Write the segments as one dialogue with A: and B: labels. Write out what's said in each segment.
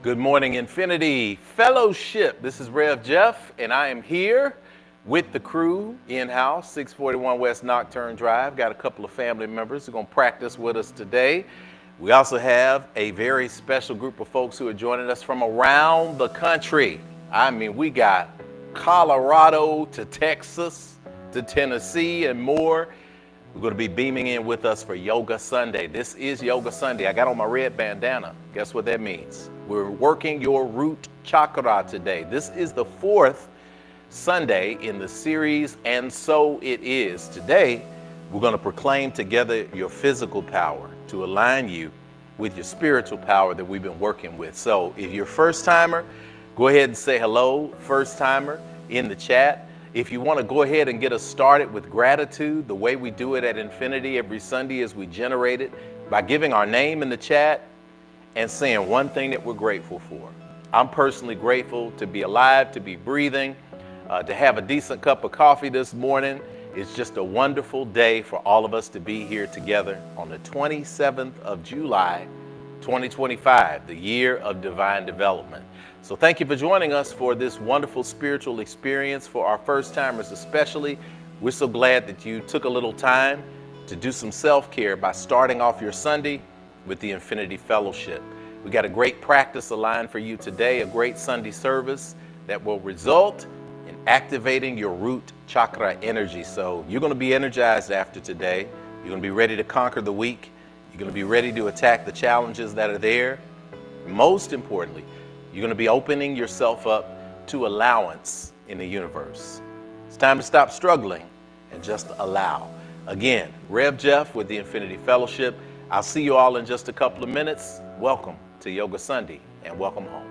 A: Good morning, Infinity Fellowship. This is Rev Jeff, and I am here with the crew in-house, 641 West Nocturne Drive. Got a couple of family members who are going to practice with us today. We also have a very special group of folks who are joining us from around the country. I mean, we got Colorado to Texas to Tennessee and more. We're going to be beaming in with us for Yoga Sunday. This is Yoga Sunday. I got on my red bandana. Guess what that means? We're working your root chakra today. This is the fourth Sunday in the series, and so it is. Today, we're going to proclaim together your physical power to align you with your spiritual power that we've been working with. So if you're a first timer, go ahead and say hello, first timer, in the chat. If you want to go ahead and get us started with gratitude, the way we do it at Infinity every Sunday is we generate it by giving our name in the chat and saying one thing that we're grateful for. I'm personally grateful to be alive, to be breathing, to have a decent cup of coffee this morning. It's just a wonderful day for all of us to be here together on the 27th of July, 2025, the year of divine development. So thank you for joining us for this wonderful spiritual experience. For our first timers especially, we're so glad that you took a little time to do some self-care by starting off your Sunday with the Infinity Fellowship. We got a great practice aligned for you today, a great Sunday service that will result in activating your root chakra energy. So you're going to be energized after today. You're going to be ready to conquer the week. You're going to be ready to attack the challenges that are there. Most importantly, you're going to be opening yourself up to allowance in the universe. It's time to stop struggling and just allow. Again, Rev Jeff with the Infinity Fellowship. I'll see you all in just a couple of minutes. Welcome to Yoga Sunday and welcome home.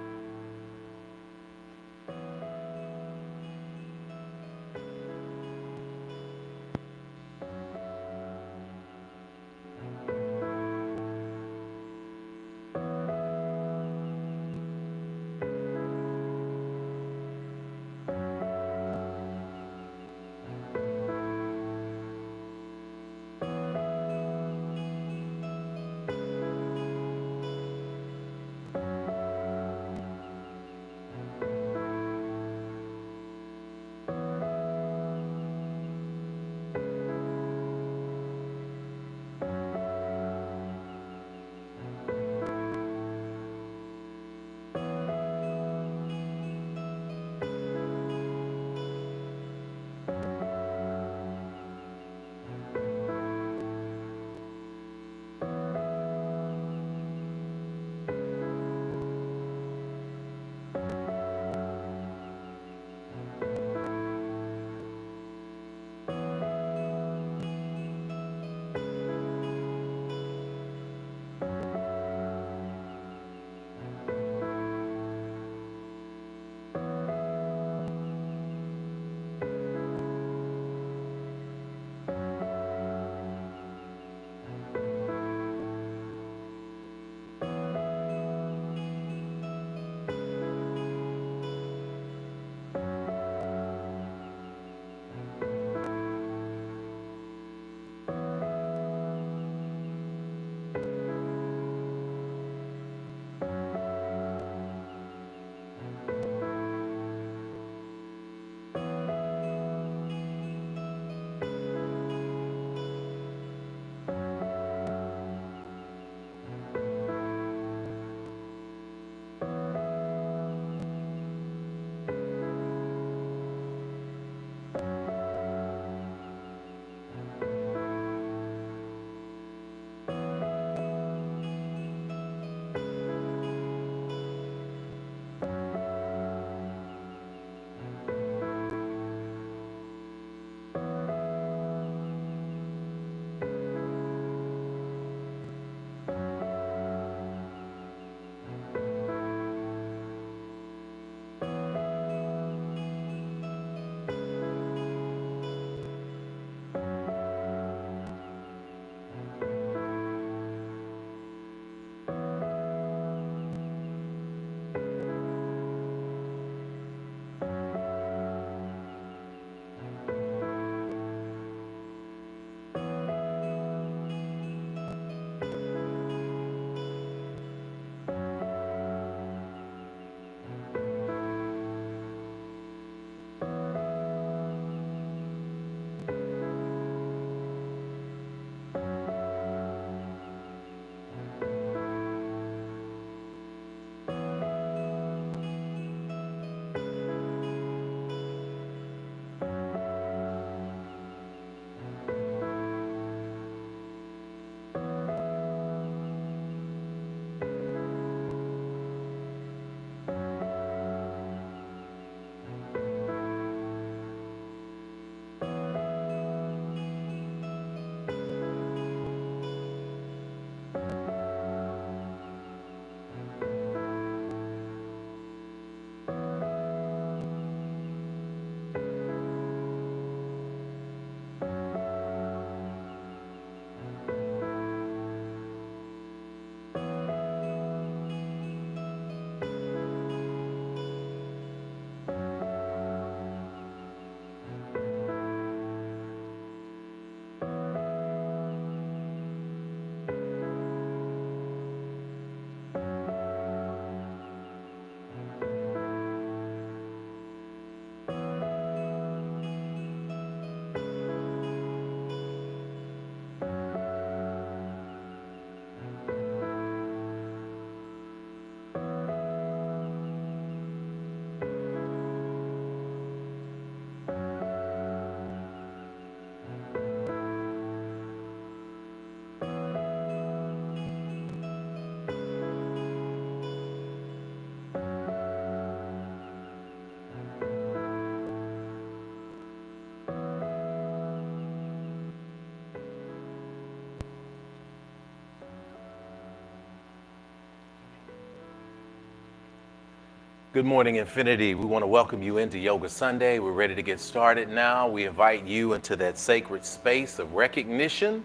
A: Good morning, Infinity. We want to welcome you into Yoga Sunday. We're ready to get started now. We invite you into that sacred space of recognition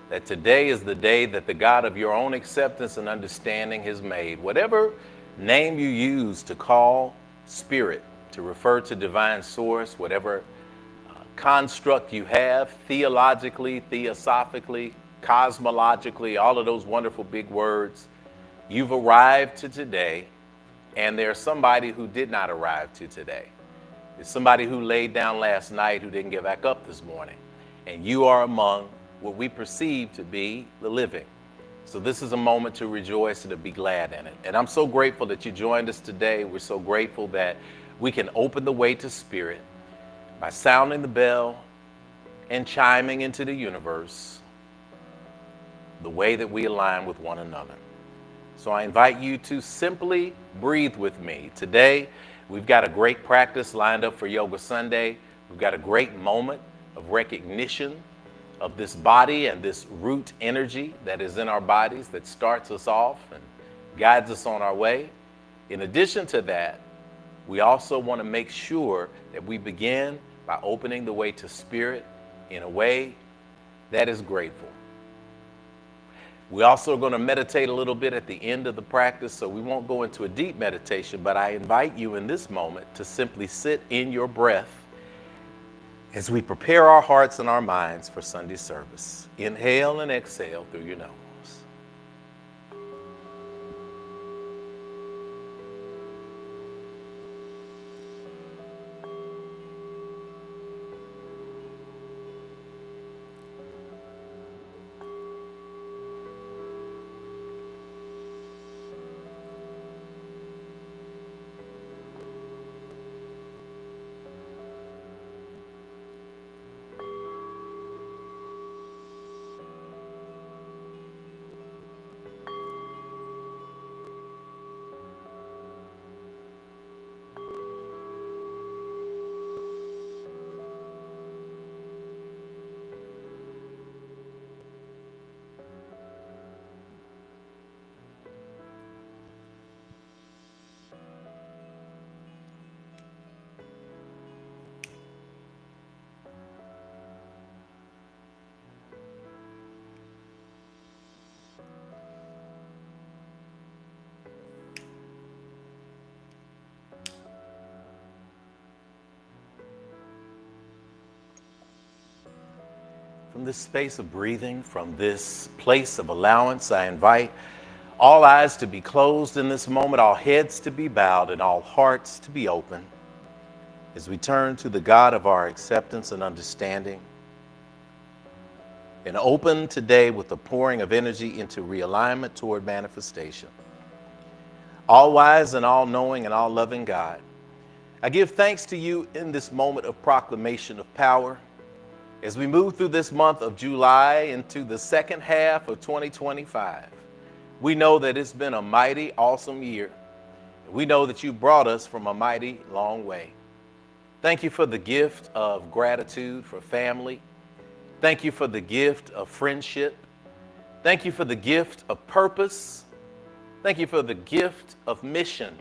A: that today is the day that the God of your own acceptance and understanding has made. Whatever name you use to call spirit, to refer to divine source, whatever construct you have, theologically, theosophically, cosmologically, all of those wonderful big words, you've arrived to today. And there's somebody who did not arrive to today. There's somebody who laid down last night who didn't get back up this morning. And you are among what we perceive to be the living. So this is a moment to rejoice and to be glad in it. And I'm so grateful that you joined us today. We're so grateful that we can open the way to spirit by sounding the bell and chiming into the universe the way that we align with one another. So I invite you to simply breathe with me. Today, we've got a great practice lined up for Yoga Sunday. We've got a great moment of recognition of this body and this root energy that is in our bodies that starts us off and guides us on our way. In addition to that, we also want to make sure that we begin by opening the way to spirit in a way that is grateful. We're also going to meditate a little bit at the end of the practice, so we won't go into a deep meditation, but I invite you in this moment to simply sit in your breath as we prepare our hearts and our minds for Sunday service. Inhale and exhale through your nose. From this space of breathing, from this place of allowance, I invite all eyes to be closed in this moment, all heads to be bowed, and all hearts to be open as we turn to the God of our acceptance and understanding and open today with the pouring of energy into realignment toward manifestation. All wise and all knowing and all loving God, I give thanks to you in this moment of proclamation of power. As we move through this month of July into the second half of 2025, we know that it's been a mighty, awesome year. We know that you brought us from a mighty long way. Thank you for the gift of gratitude for family. Thank you for the gift of friendship. Thank you for the gift of purpose. Thank you for the gift of mission.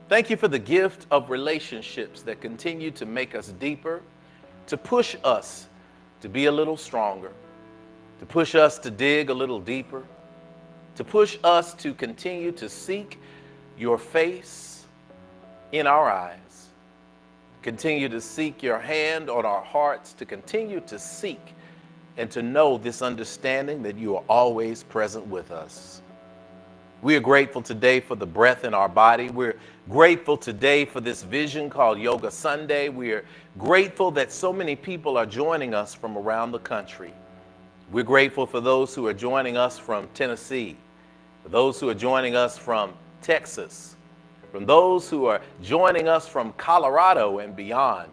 A: Thank you for the gift of relationships that continue to make us deeper, to push us to be a little stronger, to push us to dig a little deeper, to push us to continue to seek your face in our eyes, continue to seek your hand on our hearts, to continue to seek and to know this understanding that you are always present with us. We are grateful today for the breath in our body. We're grateful today for this vision called Yoga Sunday. We are grateful that so many people are joining us from around the country. We're grateful for those who are joining us from Tennessee, for those who are joining us from Texas, from those who are joining us from Colorado and beyond.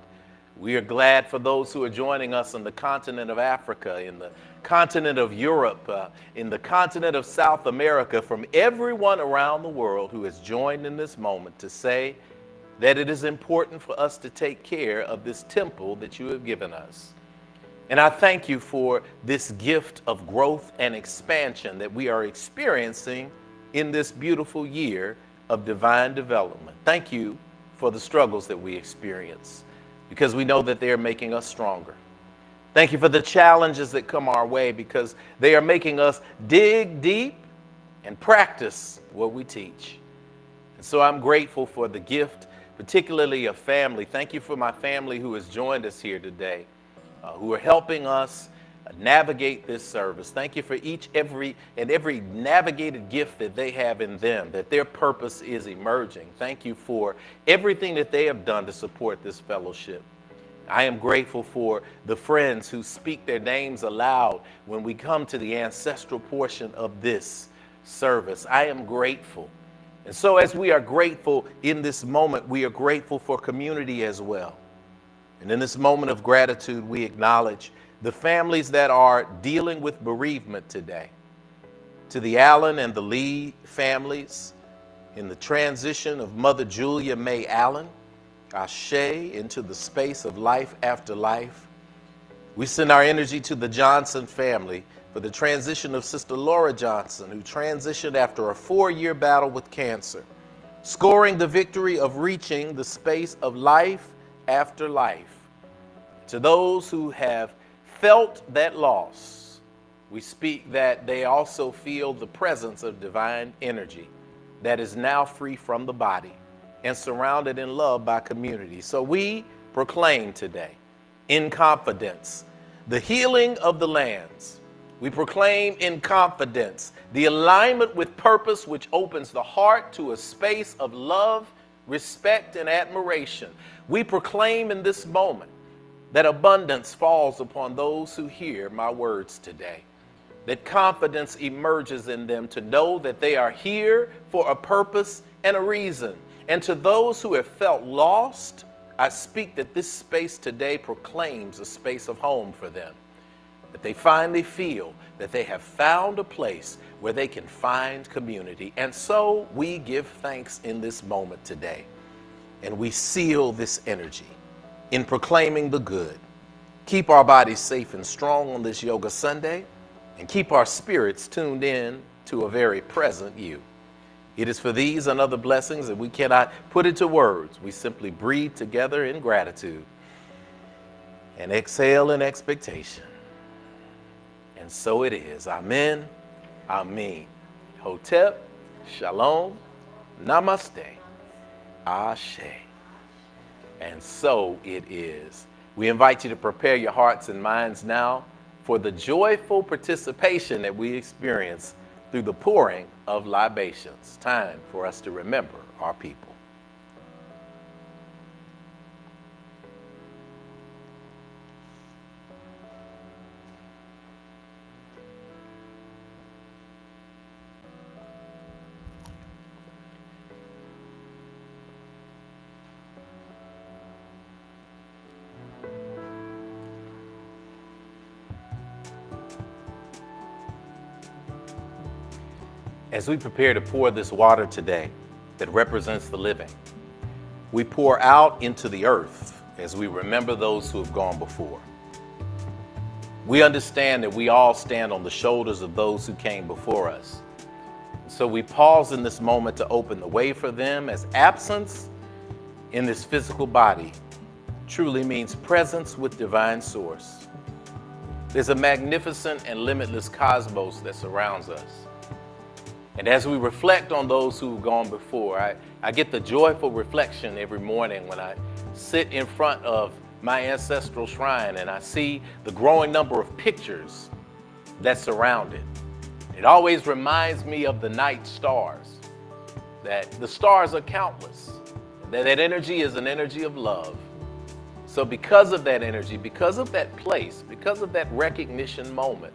A: We are glad for those who are joining us on the continent of Africa, in the continent of Europe, in the continent of South America, from everyone around the world who has joined in this moment to say that it is important for us to take care of this temple that you have given us. And I thank you for this gift of growth and expansion that we are experiencing in this beautiful year of divine development. Thank you for the struggles that we experience, because we know that they are making us stronger. Thank you for the challenges that come our way, because they are making us dig deep and practice what we teach. And so I'm grateful for the gift, particularly of family. Thank you for my family who has joined us here today, who are helping us navigate this service. Thank you for every navigated gift that they have in them, that their purpose is emerging. Thank you for everything that they have done to support this fellowship. I am grateful for the friends who speak their names aloud when we come to the ancestral portion of this service. I am grateful. And so as we are grateful in this moment, we are grateful for community as well. And in this moment of gratitude, we acknowledge the families that are dealing with bereavement today. To the Allen and the Lee families, in the transition of Mother Julia May Allen, Ashe, into the space of life after life. We send our energy to the Johnson family for the transition of Sister Laura Johnson, who transitioned after a 4-year battle with cancer, scoring the victory of reaching the space of life after life. To those who have felt that loss, we speak that they also feel the presence of divine energy that is now free from the body and surrounded in love by community. So we proclaim today, in confidence, the healing of the lands. We proclaim in confidence the alignment with purpose, which opens the heart to a space of love, respect, and admiration. We proclaim in this moment that abundance falls upon those who hear my words today, that confidence emerges in them to know that they are here for a purpose and a reason. And to those who have felt lost, I speak that this space today proclaims a space of home for them, that they finally feel that they have found a place where they can find community. And so we give thanks in this moment today, and we seal this energy in proclaiming the good. Keep our bodies safe and strong on this Yoga Sunday, and keep our spirits tuned in to a very present you. It is for these and other blessings that we cannot put into words. We simply breathe together in gratitude and exhale in expectation. And so it is. Amen. Amen. Hotep, Shalom, Namaste, Ashe. And so it is. We invite you to prepare your hearts and minds now for the joyful participation that we experience through the pouring of libations. Time for us to remember our people. As we prepare to pour this water today that represents the living, we pour out into the earth as we remember those who have gone before. We understand that we all stand on the shoulders of those who came before us. So we pause in this moment to open the way for them, as absence in this physical body truly means presence with divine source. There's a magnificent and limitless cosmos that surrounds us. And as we reflect on those who've gone before, I get the joyful reflection every morning when I sit in front of my ancestral shrine and I see the growing number of pictures that surround it. It always reminds me of the night stars, that the stars are countless, that energy is an energy of love. So because of that energy, because of that place, because of that recognition moment,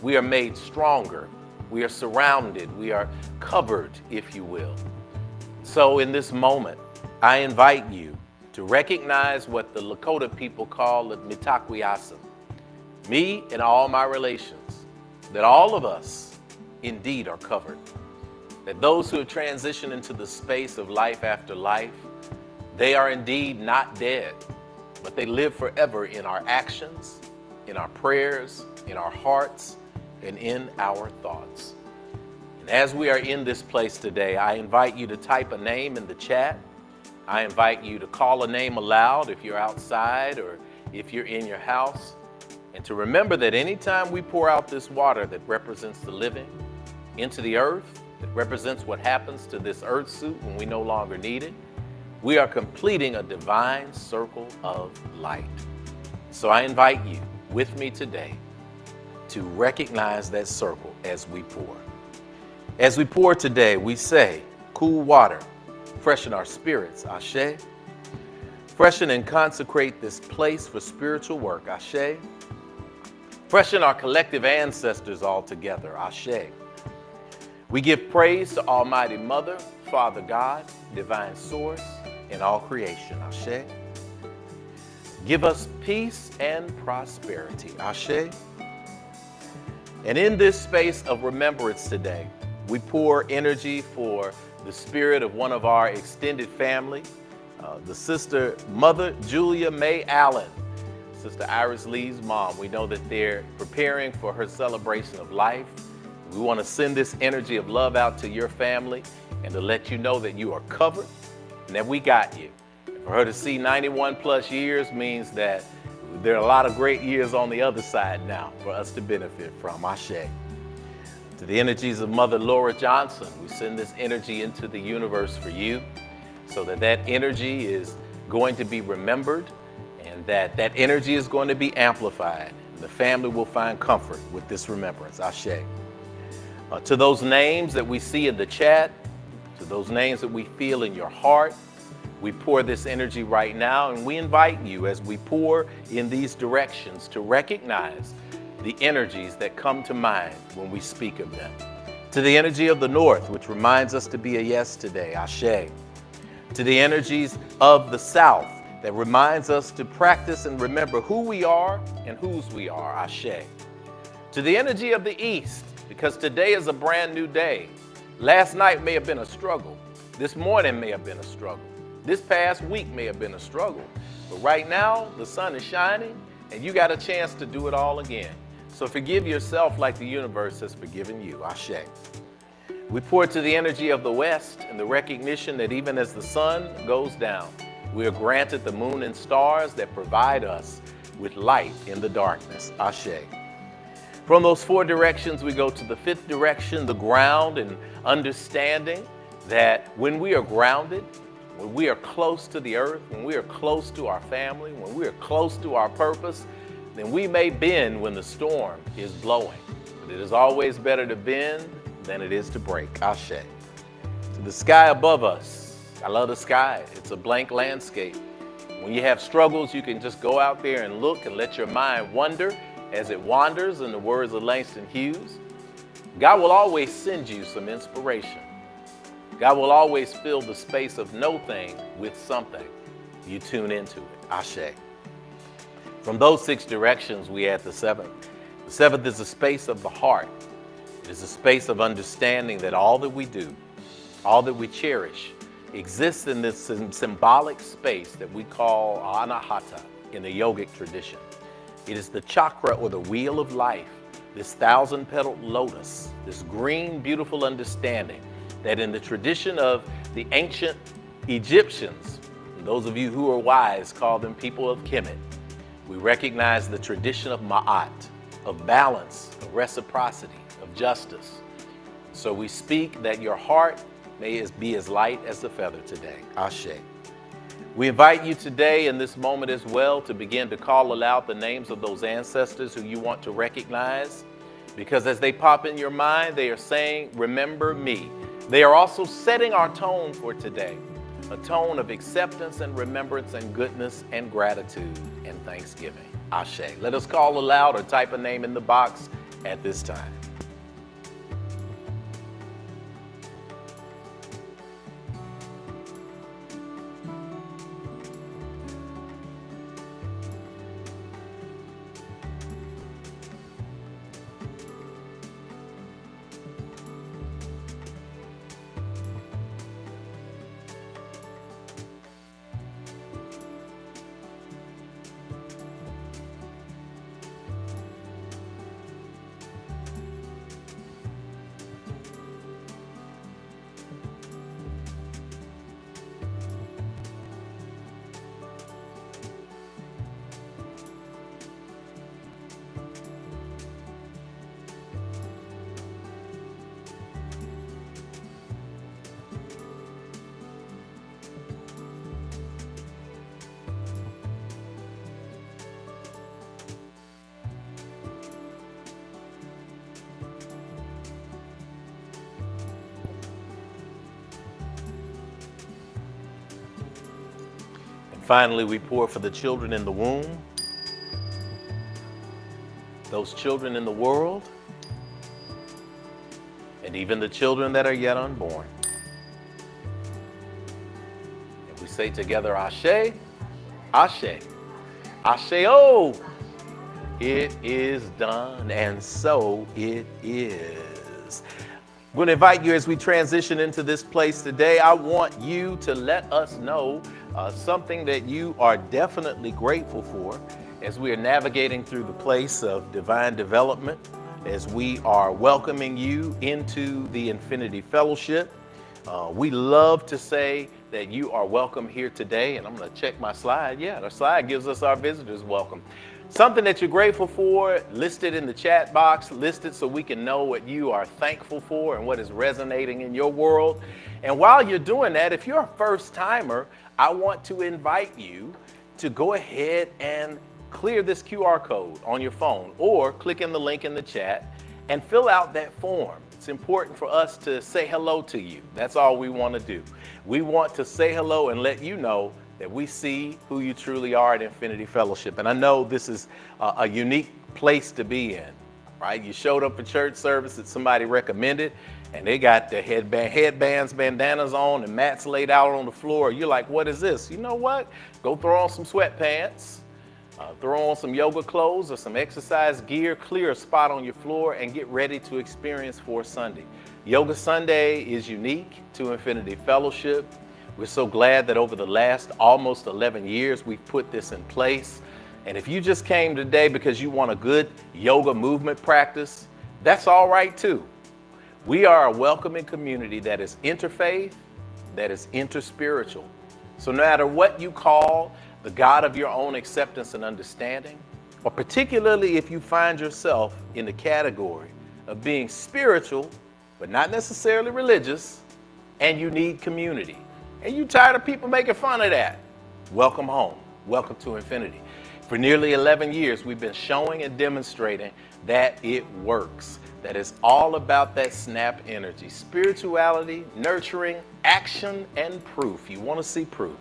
A: we are made stronger. We are surrounded, we are covered, if you will. So in this moment, I invite you to recognize what the Lakota people call the mitakwiyasa, me and all my relations, that all of us indeed are covered, that those who have transitioned into the space of life after life, they are indeed not dead, but they live forever in our actions, in our prayers, in our hearts, and in our thoughts. As we are in this place today, I invite you to type a name in the chat. I invite you to call a name aloud if you're outside or if you're in your house. And to remember that anytime we pour out this water that represents the living into the earth, that represents what happens to this earth suit when we no longer need it, we are completing a divine circle of light. So I invite you with me today to recognize that circle as we pour. As we pour today, we say, cool water, freshen our spirits, Ashe. Freshen and consecrate this place for spiritual work, Ashe. Freshen our collective ancestors all together, Ashe. We give praise to Almighty Mother, Father God, Divine Source, and all creation, Ashe. Give us peace and prosperity, Ashe. And in this space of remembrance today, we pour energy for the spirit of one of our extended family, the sister, Mother Julia May Allen, Sister Iris Lee's mom. We know that they're preparing for her celebration of life. We want to send this energy of love out to your family and to let you know that you are covered and that we got you. For her to see 91 plus years means that there are a lot of great years on the other side now for us to benefit from. Ashe. To the energies of Mother Laura Johnson, we send this energy into the universe for you so that that energy is going to be remembered and that energy is going to be amplified. The family will find comfort with this remembrance. Ashe. To those names that we see in the chat, to those names that we feel in your heart, we pour this energy right now, and we invite you as we pour in these directions to recognize the energies that come to mind when we speak of them. To the energy of the North, which reminds us to be a yes today, Ashe. To the energies of the South, that reminds us to practice and remember who we are and whose we are, Ashe. To the energy of the East, because today is a brand new day. Last night may have been a struggle. This morning may have been a struggle. This past week may have been a struggle. But right now, the sun is shining, and you got a chance to do it all again. So forgive yourself like the universe has forgiven you. Ashe. We pour to the energy of the West and the recognition that even as the sun goes down, we are granted the moon and stars that provide us with light in the darkness. Ashe. From those four directions, we go to the fifth direction, the ground, and understanding that when we are grounded, when we are close to the earth, when we are close to our family, when we are close to our purpose, then we may bend when the storm is blowing. But it is always better to bend than it is to break. Ashe. To the sky above us, I love the sky. It's a blank landscape. When you have struggles, you can just go out there and look and let your mind wander as it wanders, in the words of Langston Hughes. God will always send you some inspiration. God will always fill the space of no thing with something. You tune into it. Ashe. From those six directions, we add the seventh. The seventh is a space of the heart. It is a space of understanding that all that we do, all that we cherish, exists in this symbolic space that we call anahata in the yogic tradition. It is the chakra or the wheel of life, this 1,000-petaled lotus, this green, beautiful understanding that in the tradition of the ancient Egyptians, those of you who are wise call them people of Kemet, we recognize the tradition of Ma'at, of balance, of reciprocity, of justice. So we speak that your heart may be as light as the feather today. Ashe. We invite you today in this moment as well to begin to call aloud the names of those ancestors who you want to recognize, because as they pop in your mind, they are saying, remember me. They are also setting our tone for today, a tone of acceptance and remembrance and goodness and gratitude and thanksgiving. Ashe. Let us call aloud or type a name in the box at this time. Finally, we pour for the children in the womb, those children in the world, and even the children that are yet unborn. And we say together, Ashe, Ashe, Ashe-o. It is done, and so it is. I'm going to invite you as we transition into this place today. I want you to let us know something that you are definitely grateful for as we are navigating through the place of divine development, as we are welcoming you into the Infinity Fellowship. We love to say that you are welcome here today, and I'm going to check my slide. Yeah, the slide gives us our visitors welcome. Something that you're grateful for, listed in the chat box, listed so we can know what you are thankful for and what is resonating in your world. And while you're doing that, if you're a first timer, I want to invite you to go ahead and clear this QR code on your phone or click in the link in the chat and fill out that form. It's important for us to say hello to you. That's all we want to do. We want to say hello and let you know that we see who you truly are at Infinity Fellowship. And I know this is a unique place to be in, right? You showed up for church service that somebody recommended, and they got the headbands, bandanas on, and mats laid out on the floor. You're like, what is this? You know what? Go throw on some sweatpants, throw on some yoga clothes or some exercise gear, clear a spot on your floor, and get ready to experience for Sunday. Yoga Sunday is unique to Infinity Fellowship. We're so glad that over the last almost 11 years, we've put this in place. And if you just came today because you want a good yoga movement practice, that's all right too. We are a welcoming community that is interfaith, that is interspiritual. So no matter what you call the God of your own acceptance and understanding, or particularly if you find yourself in the category of being spiritual, but not necessarily religious, and you need community, and you tired of people making fun of that, welcome home. Welcome to Infinity. For nearly 11 years, we've been showing and demonstrating that it works, that it's all about that snap energy, spirituality, nurturing, action, and proof. You want to see proof.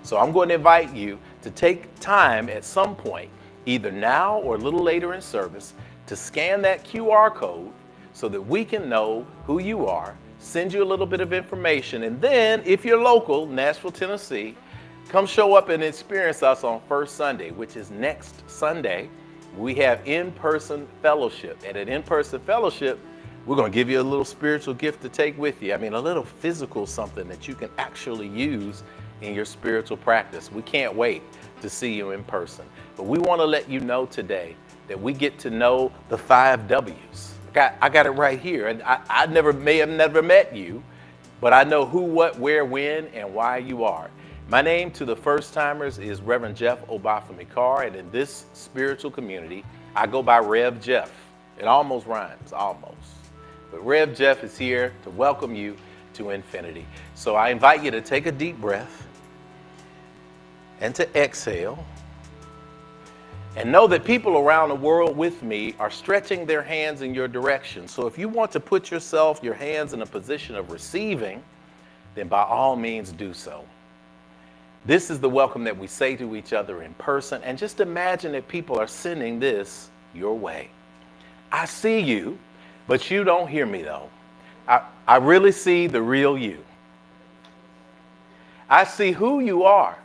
A: So I'm going to invite you to take time at some point, either now or a little later in service, to scan that QR code so that we can know who you are, send you a little bit of information, and then if you're local, Nashville, Tennessee, come show up and experience us on First Sunday, which is next Sunday. We have in-person fellowship. And at in-person fellowship, we're going to give you a little spiritual gift to take with you. I mean, a little physical something that you can actually use in your spiritual practice. We can't wait to see you in person. But we want to let you know today that we get to know the 5 W's. I got it right here. And I may have never met you, but I know who, what, where, when, and why you are. My name to the first timers is Reverend Jeff Obafemi Carr, and in this spiritual community, I go by Rev Jeff. It almost rhymes, almost. But Rev Jeff is here to welcome you to Infinity. So I invite you to take a deep breath and to exhale. And know that people around the world with me are stretching their hands in your direction. So if you want to put your hands in a position of receiving, then by all means do so. This is the welcome that we say to each other in person. And just imagine that people are sending this your way. I see you, but you don't hear me though. I really see the real you. I see who you are.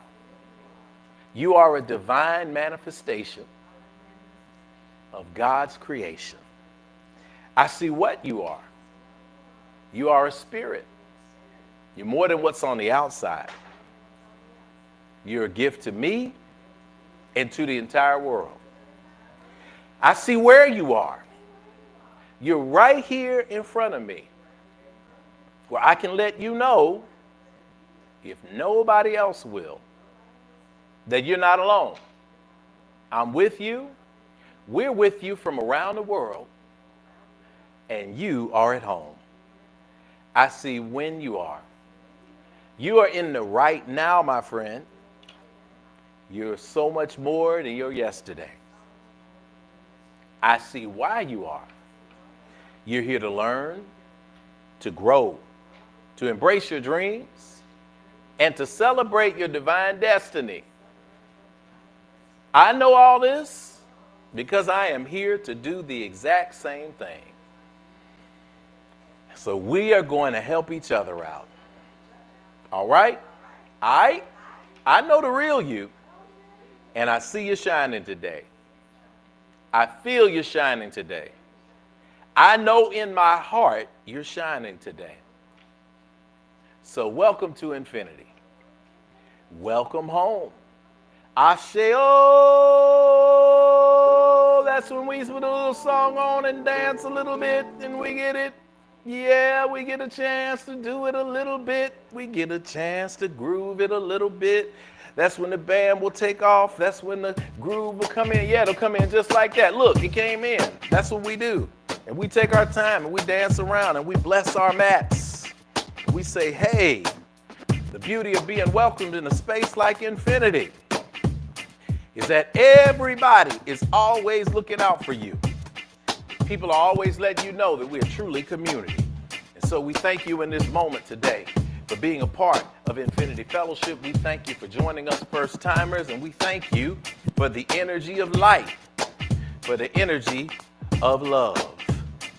A: You are a divine manifestation of God's creation. I see what you are. You are a spirit. You're more than what's on the outside. You're a gift to me and to the entire world. I see where you are. You're right here in front of me, where I can let you know, if nobody else will, that you're not alone. I'm with you. We're with you from around the world, and you are at home. I see when you are. You are in the right now, my friend. You're so much more than your yesterday. I see why you are. You're here to learn, to grow, to embrace your dreams, and to celebrate your divine destiny. I know all this because I am here to do the exact same thing. So we are going to help each other out. All right? I know the real you, and I see you shining today. I feel you shining today. I know in my heart you're shining today. So welcome to infinity. Welcome home. Asheo. That's when we put a little song on and dance a little bit and we get it. Yeah, we get a chance to do it a little bit. We get a chance to groove it a little bit. That's when the band will take off. That's when the groove will come in. Yeah, it'll come in just like that. Look, it came in. That's what we do. And we take our time and we dance around and we bless our mats. We say, hey, the beauty of being welcomed in a space like infinity is that everybody is always looking out for you. People are always letting you know that we're truly community. And so we thank you in this moment today for being a part of Infinity Fellowship. We thank you for joining us first timers, and we thank you for the energy of light, for the energy of love,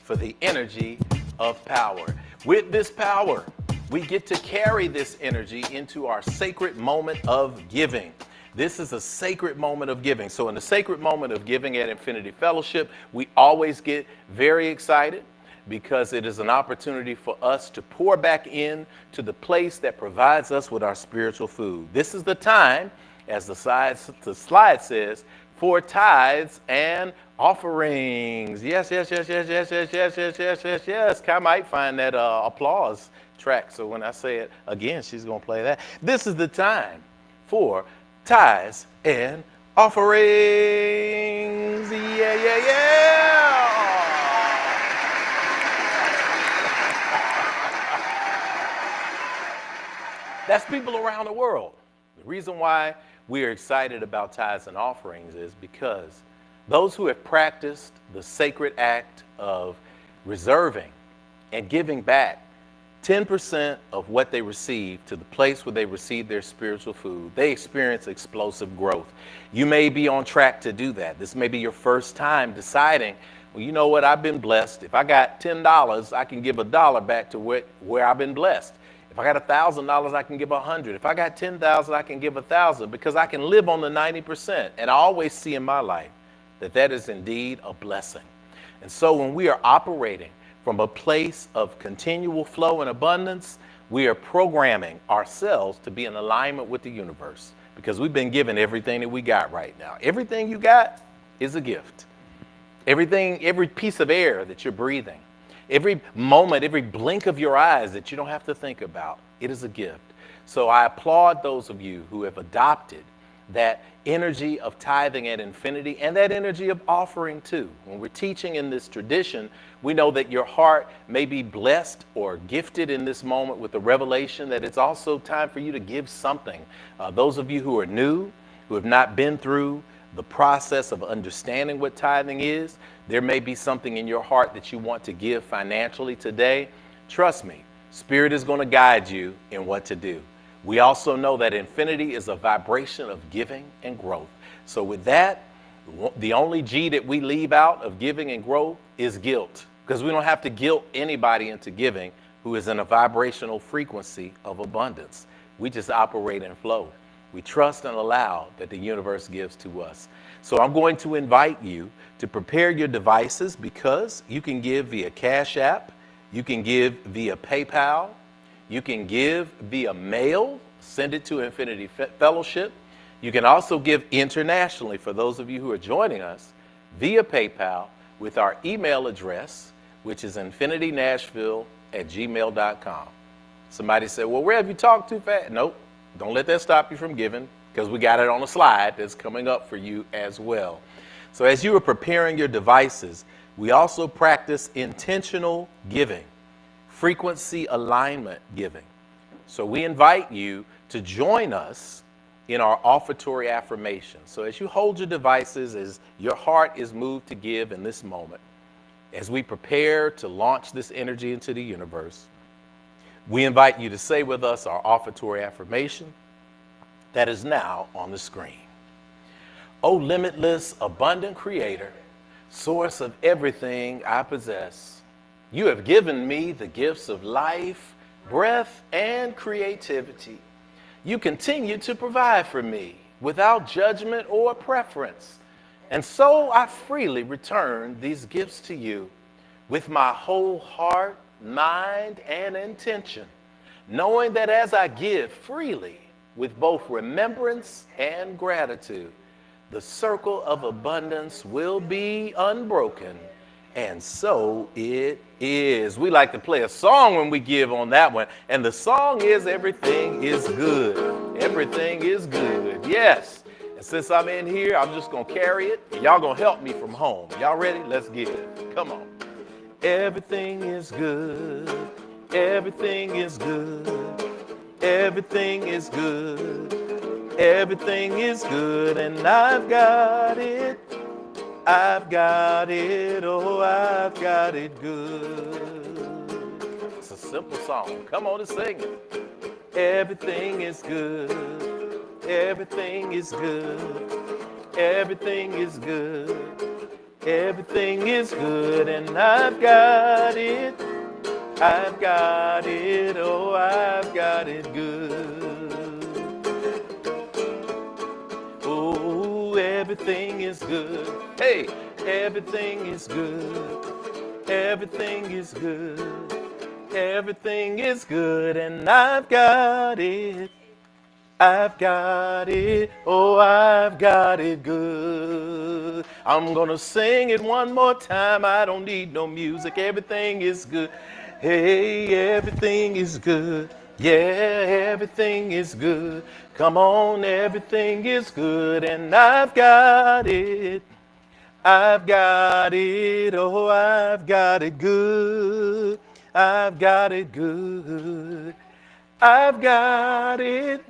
A: for the energy of power. With this power, we get to carry this energy into our sacred moment of giving. This is a sacred moment of giving. So in the sacred moment of giving at Infinity Fellowship, we always get very excited because it is an opportunity for us to pour back in to the place that provides us with our spiritual food. This is the time, as the slide says, for tithes and offerings. Yes, yes, yes, yes, yes, yes, yes, yes, yes, yes, yes. I might find that applause track. So when I say it again, she's going to play that. This is the time for tithes and offerings. Yeah, yeah, yeah. That's people around the world. The reason why we are excited about tithes and offerings is because those who have practiced the sacred act of reserving and giving back 10% of what they receive to the place where they receive their spiritual food, they experience explosive growth. You may be on track to do that. This may be your first time deciding, well, you know what, I've been blessed. If I got $10, I can give $1 back to where I've been blessed. If I got $1,000, I can give 100. If I got 10,000, I can give 1,000 because I can live on the 90%. And I always see in my life that is indeed a blessing. And so when we are operating from a place of continual flow and abundance, we are programming ourselves to be in alignment with the universe because we've been given everything that we got right now. Everything you got is a gift. Everything, every piece of air that you're breathing, every moment, every blink of your eyes that you don't have to think about, it is a gift. So I applaud those of you who have adopted that energy of tithing at infinity and that energy of offering too. When we're teaching in this tradition, we know that your heart may be blessed or gifted in this moment with the revelation that it's also time for you to give something. Those of you who are new, who have not been through the process of understanding what tithing is, there may be something in your heart that you want to give financially today. Trust me, Spirit is going to guide you in what to do. We also know that infinity is a vibration of giving and growth. So with that, the only G that we leave out of giving and growth is guilt, because we don't have to guilt anybody into giving who is in a vibrational frequency of abundance. We just operate in flow. We trust and allow that the universe gives to us. So I'm going to invite you to prepare your devices because you can give via Cash App, you can give via PayPal, you can give via mail, send it to Infinity Fellowship. You can also give internationally for those of you who are joining us via PayPal with our email address, which is infinitynashville@gmail.com. Somebody said, well, where have you talked too fast? Nope, don't let that stop you from giving because we got it on a slide that's coming up for you as well. So as you are preparing your devices, we also practice intentional giving. Frequency alignment giving. So we invite you to join us in our offertory affirmation. So as you hold your devices, as your heart is moved to give in this moment, as we prepare to launch this energy into the universe, we invite you to say with us our offertory affirmation that is now on the screen. O limitless, abundant creator, source of everything I possess. You have given me the gifts of life, breath, and creativity. You continue to provide for me without judgment or preference. And so I freely return these gifts to you with my whole heart, mind, and intention, knowing that as I give freely with both remembrance and gratitude, the circle of abundance will be unbroken. And so it is. We like to play a song when we give on that one. And the song is Everything is Good. Everything is good. Yes. And since I'm in here, I'm just going to carry it. And y'all going to help me from home. Y'all ready? Let's give it. Come on. Everything is good. Everything is good. Everything is good. Everything is good. And I've got it. I've got it, oh, I've got it good. It's a simple song. Come on and sing it. Everything is good. Everything is good. Everything is good. Everything is good, and I've got it. I've got it, oh, I've got it good. Oh, everything is good. Hey, everything is good. Everything is good. Everything is good, and I've got it. I've got it. Oh, I've got it good. I'm gonna sing it one more time. I don't need no music. Everything is good. Hey, everything is good. Yeah, everything is good. Come on, everything is good, and I've got it. I've got it. Oh, I've got it good. I've got it good. I've got it.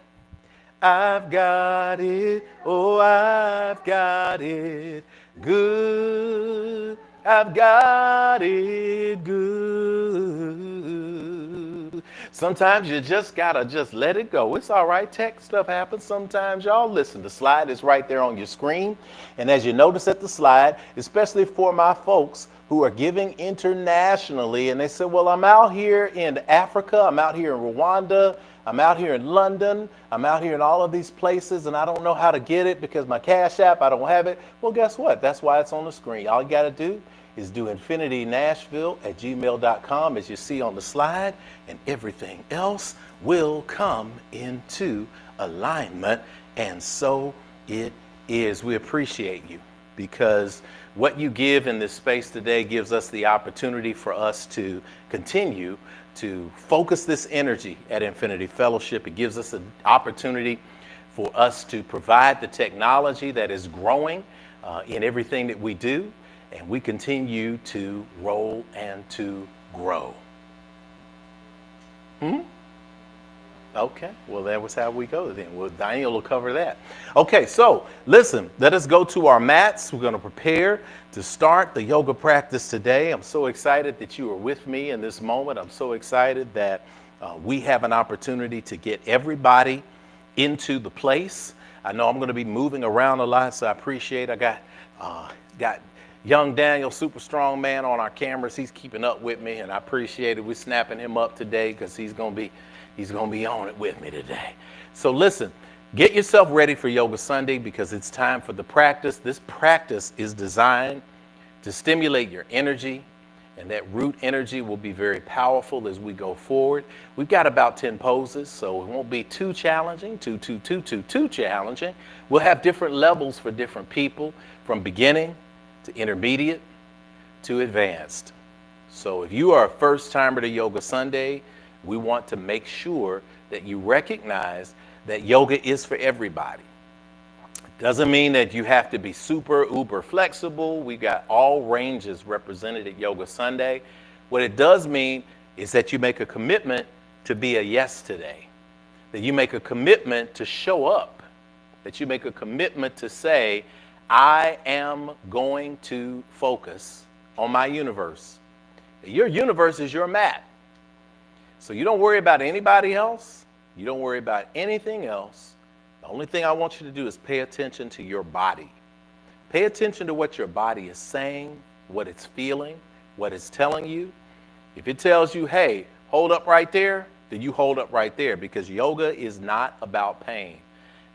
A: I've got it. Oh, I've got it good. I've got it good. Sometimes you just gotta just let it go. It's all right. Tech stuff happens sometimes, y'all. Listen, the slide is right there on your screen. And as you notice at the slide, especially for my folks who are giving internationally, and they said, well, I'm out here in Africa, I'm out here in Rwanda, I'm out here in London, I'm out here in all of these places, and I don't know how to get it because my Cash App, I don't have it. Well, guess what? That's why it's on the screen. All you got to do is do infinitynashville@gmail.com, as you see on the slide, and everything else will come into alignment. And so it is. We appreciate you, because what you give in this space today gives us the opportunity for us to continue to focus this energy at Infinity Fellowship. It gives us an opportunity for us to provide the technology that is growing in everything that we do, and we continue to roll and to grow. Okay, well, that was how we go then. Well, Daniel will cover that. Okay, so listen, let us go to our mats. We're going to prepare to start the yoga practice today. I'm so excited that you are with me in this moment. I'm so excited that we have an opportunity to get everybody into the place. I know I'm going to be moving around a lot, so I appreciate. I got young Daniel, super strong man, on our cameras. He's keeping up with me, and I appreciate it. We're snapping him up today because he's going to be on it with me today. So listen, get yourself ready for Yoga Sunday, because it's time for the practice. This practice is designed to stimulate your energy, and that root energy will be very powerful as we go forward. We've got about 10 poses, so it won't be too challenging, too challenging. We'll have different levels for different people, from beginning to intermediate to advanced. So if you are a first timer to Yoga Sunday, we want to make sure that you recognize that yoga is for everybody. It doesn't mean that you have to be super uber flexible. We've got all ranges represented at Yoga Sunday. What it does mean is that you make a commitment to be a yes today, that you make a commitment to show up, that you make a commitment to say, I am going to focus on my universe. Your universe is your mat. So you don't worry about anybody else. You don't worry about anything else. The only thing I want you to do is pay attention to your body. Pay attention to what your body is saying, what it's feeling, what it's telling you. If it tells you, hey, hold up right there, then you hold up right there, because yoga is not about pain.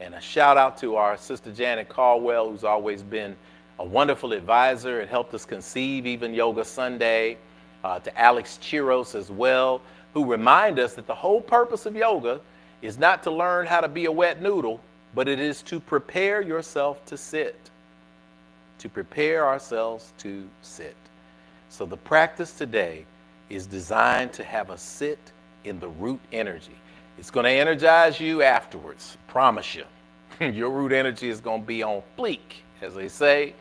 A: And a shout out to our sister Janet Caldwell, who's always been a wonderful advisor and helped us conceive even Yoga Sunday, to Alex Chiros as well, who remind us that the whole purpose of yoga is not to learn how to be a wet noodle, but it is to prepare yourself to sit, to prepare ourselves to sit. So the practice today is designed to have us sit in the root energy. It's going to energize you afterwards, promise you. Your root energy is going to be on fleek, as they say.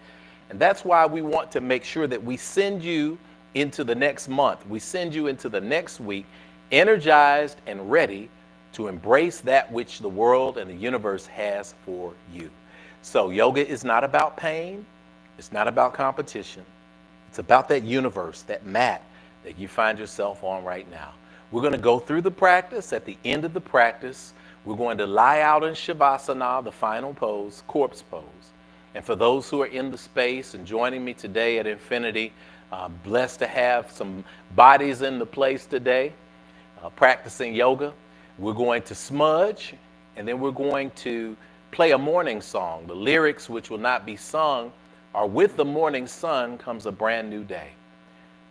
A: And that's why we want to make sure that we send you into the next month. We send you into the next week energized and ready to embrace that which the world and the universe has for you. So yoga is not about pain. It's not about competition. It's about that universe, that mat that you find yourself on right now. We're going to go through the practice. At the end of the practice, we're going to lie out in Shavasana, the final pose, corpse pose. And for those who are in the space and joining me today at Infinity, blessed to have some bodies in the place today, practicing yoga. We're going to smudge, and then we're going to play a morning song. The lyrics, which will not be sung, are with the morning sun comes a brand new day.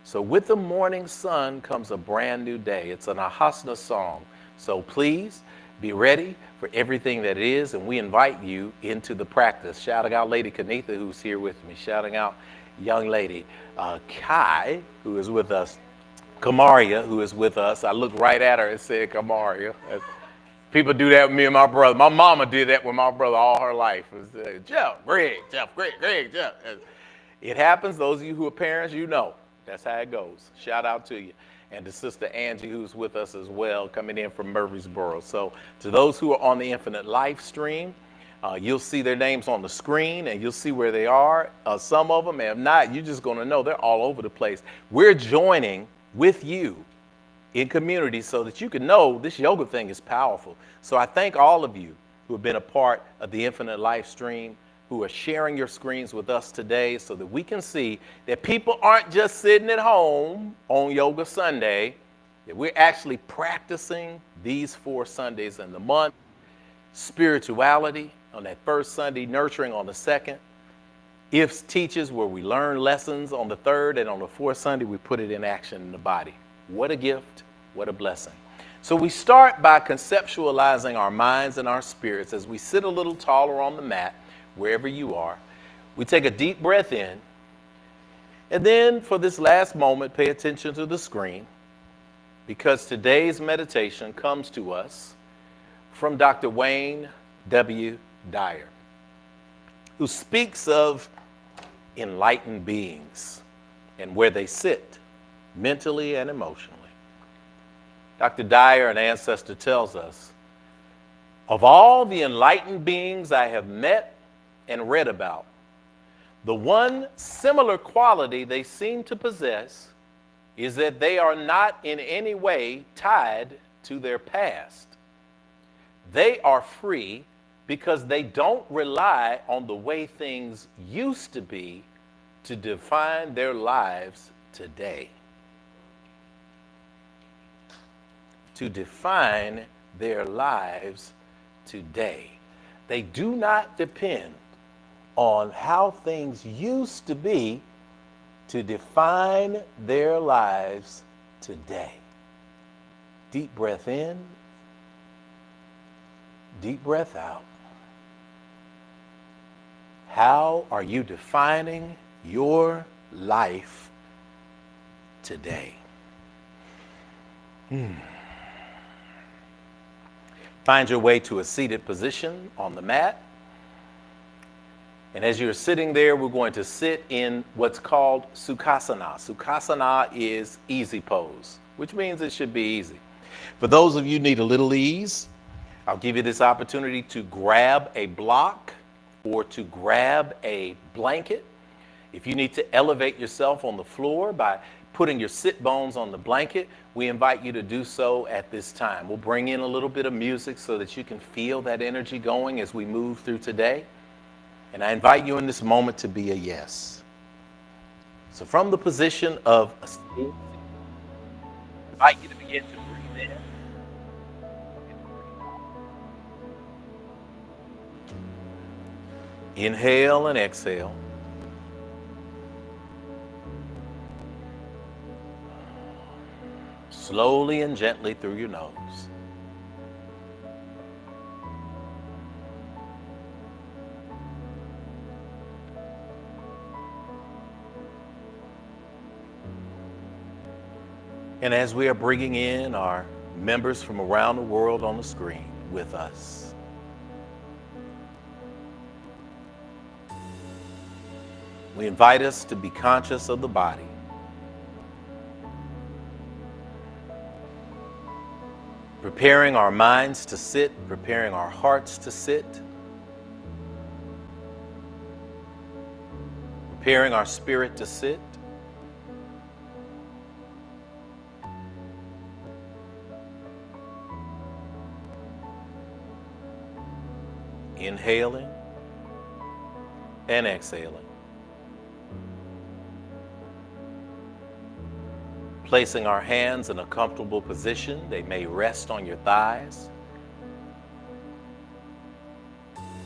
A: So with the morning sun comes a brand new day. It's an Ahasana song. So please be ready for everything that is, and we invite you into the practice. Shouting out Lady Kanitha, who's here with me. Shouting out young lady Kai, who is with us. Kamaria, who is with us. I looked right at her and said, Kamaria. People do that with me and my brother. My mama did that with my brother all her life. Jeff, Greg, Jeff. It happens. Those of you who are parents, you know. That's how it goes. Shout out to you. And to Sister Angie, who's with us as well, coming in from Murfreesboro. So to those who are on the Infinite Life stream, you'll see their names on the screen, and you'll see where they are. Some of them, and if not, you're just going to know they're all over the place. We're joining with you in community so that you can know this yoga thing is powerful. So I thank all of you who have been a part of the Infinite Life stream, who are sharing your screens with us today so that we can see that people aren't just sitting at home on Yoga Sunday, that we're actually practicing these 4 Sundays in the month. Spirituality on that first Sunday, nurturing on the second. Ifs teaches, where we learn lessons on the third, and on the fourth Sunday, we put it in action in the body. What a gift, what a blessing. So we start by conceptualizing our minds and our spirits as we sit a little taller on the mat, wherever you are. We take a deep breath in, and then for this last moment, pay attention to the screen, because today's meditation comes to us from Dr. Wayne W. Dyer, who speaks of enlightened beings and where they sit mentally and emotionally. Dr. Dyer, an ancestor, tells us, of all the enlightened beings I have met and read about, the one similar quality they seem to possess is that they are not in any way tied to their past. They are free because they don't rely on the way things used to be to define their lives today. To define their lives today. They do not depend on how things used to be to define their lives today. Deep breath in, deep breath out. How are you defining your life today? Find your way to a seated position on the mat. And as you're sitting there, we're going to sit in what's called Sukhasana. Sukhasana is easy pose, which means it should be easy. For those of you who need a little ease, I'll give you this opportunity to grab a block or to grab a blanket. If you need to elevate yourself on the floor by putting your sit bones on the blanket, we invite you to do so at this time. We'll bring in a little bit of music so that you can feel that energy going as we move through today. And I invite you in this moment to be a yes. So from the position of a seat, I invite you to begin to breathe in. Inhale and exhale. Slowly and gently through your nose. And as we are bringing in our members from around the world on the screen with us, we invite us to be conscious of the body. Preparing our minds to sit, preparing our hearts to sit, preparing our spirit to sit. Inhaling and exhaling. Placing our hands in a comfortable position. They may rest on your thighs,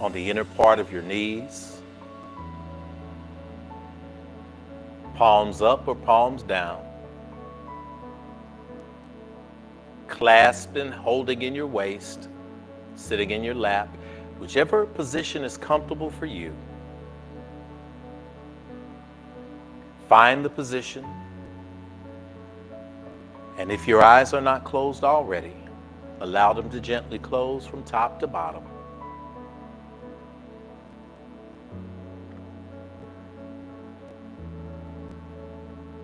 A: on the inner part of your knees, palms up or palms down, clasping, holding in your waist, sitting in your lap, whichever position is comfortable for you. Find the position. And if your eyes are not closed already, allow them to gently close from top to bottom.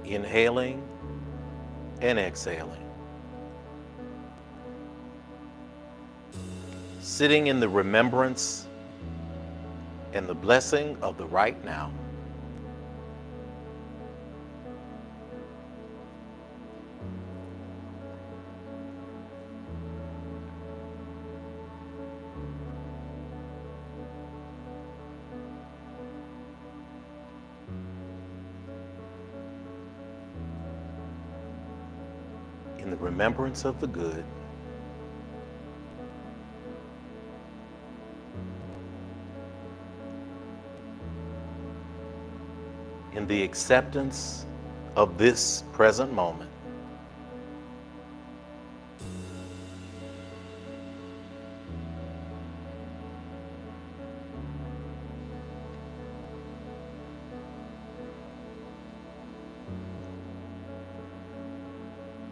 A: Inhaling and exhaling. Sitting in the remembrance and the blessing of the right now. In the remembrance of the good. In the acceptance of this present moment.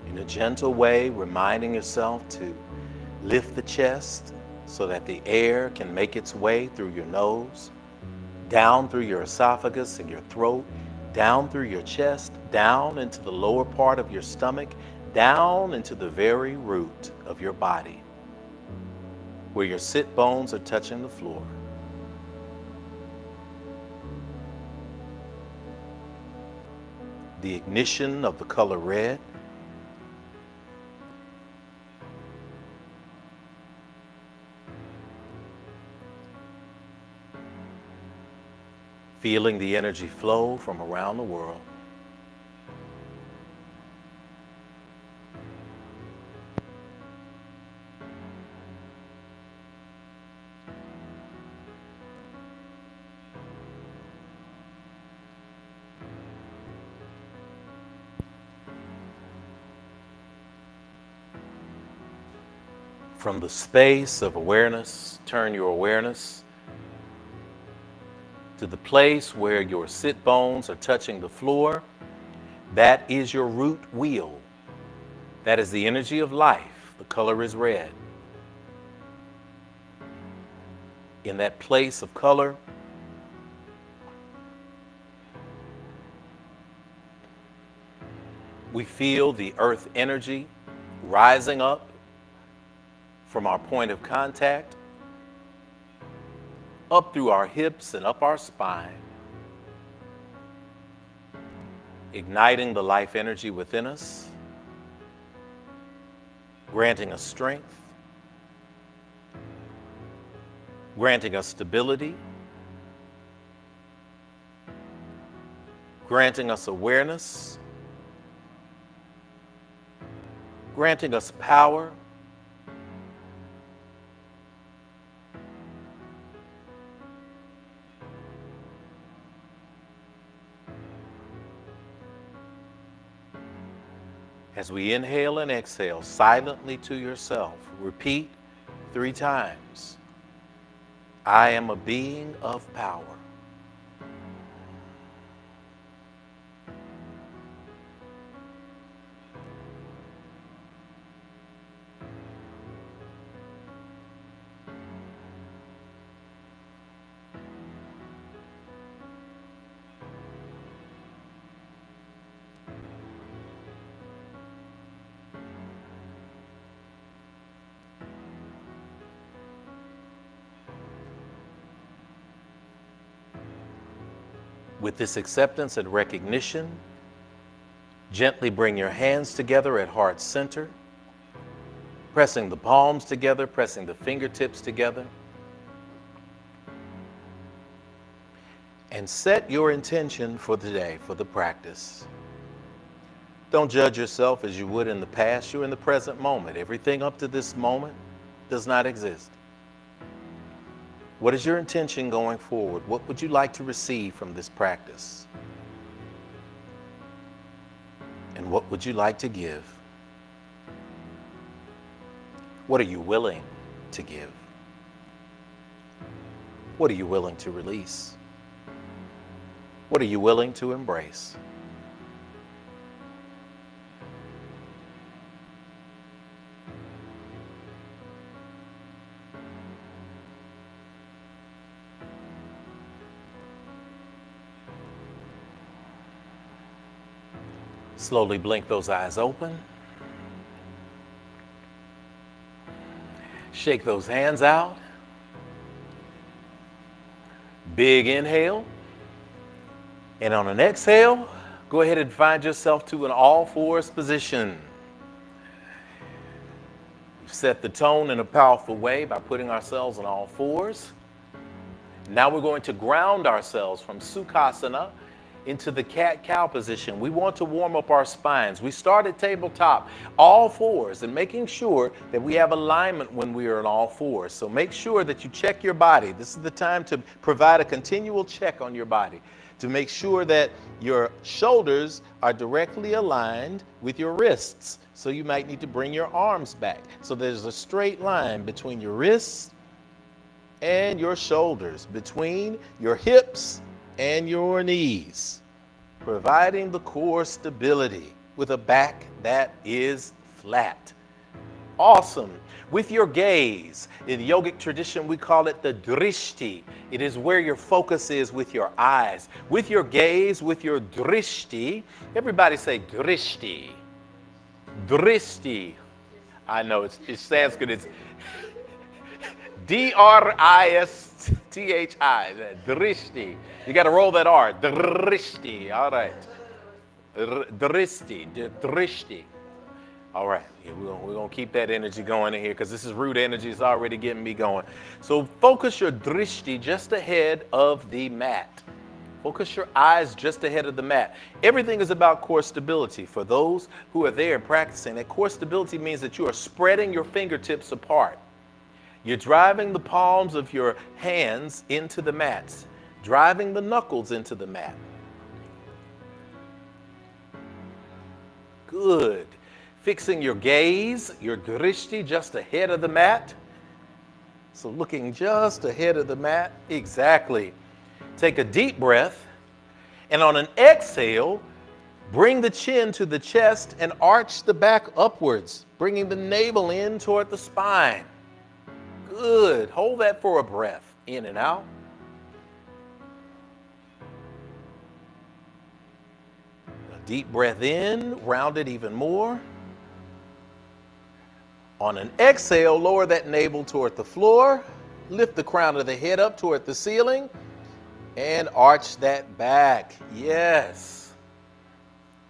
A: In a gentle way, reminding yourself to lift the chest so that the air can make its way through your nose, down through your esophagus and your throat, down through your chest, down into the lower part of your stomach, down into the very root of your body, where your sit bones are touching the floor. The ignition of the color red. Feeling the energy flow from around the world. From the space of awareness, turn your awareness to the place where your sit bones are touching the floor. That is your root wheel. That is the energy of life. The color is red. In that place of color, we feel the earth energy rising up from our point of contact, up through our hips and up our spine, igniting the life energy within us, granting us strength, granting us stability, granting us awareness, granting us power, as we inhale and exhale silently to yourself, repeat 3 times. I am a being of power. With this acceptance and recognition, gently bring your hands together at heart center, pressing the palms together, pressing the fingertips together, and set your intention for the day, for the practice. Don't judge yourself as you would in the past. You're in the present moment. Everything up to this moment does not exist. What is your intention going forward? What would you like to receive from this practice? And what would you like to give? What are you willing to give? What are you willing to release? What are you willing to embrace? Slowly blink those eyes open. Shake those hands out. Big inhale. And on an exhale, go ahead and find yourself to an all fours position. We've set the tone in a powerful way by putting ourselves on all fours. Now we're going to ground ourselves from Sukhasana into the cat-cow position. We want to warm up our spines. We start at tabletop, all fours, and making sure that we have alignment when we are on all fours. So make sure that you check your body. This is the time to provide a continual check on your body to make sure that your shoulders are directly aligned with your wrists. So you might need to bring your arms back. So there's a straight line between your wrists and your shoulders, between your hips and your knees, providing the core stability with a back that is flat. Awesome. With your gaze, in the yogic tradition, we call it the drishti. It is where your focus is with your eyes. With your gaze, with your drishti, everybody say drishti. Drishti. I know it's Sanskrit. It's D-R-I-S-T-H-I, drishti. You got to roll that R. Drishti. All right. Drishti. All right. Yeah, we're going to keep that energy going in here because this is root energy. It's already getting me going. So focus your drishti just ahead of the mat. Focus your eyes just ahead of the mat. Everything is about core stability. For those who are there practicing, that core stability means that you are spreading your fingertips apart. You're driving the palms of your hands into the mats, driving the knuckles into the mat. Good. Fixing your gaze, your drishti just ahead of the mat. So looking just ahead of the mat. Exactly. Take a deep breath, and on an exhale, bring the chin to the chest and arch the back upwards, bringing the navel in toward the spine. Good. Hold that for a breath. In and out. A deep breath in, round it even more. On an exhale, lower that navel toward the floor. Lift the crown of the head up toward the ceiling and arch that back. Yes.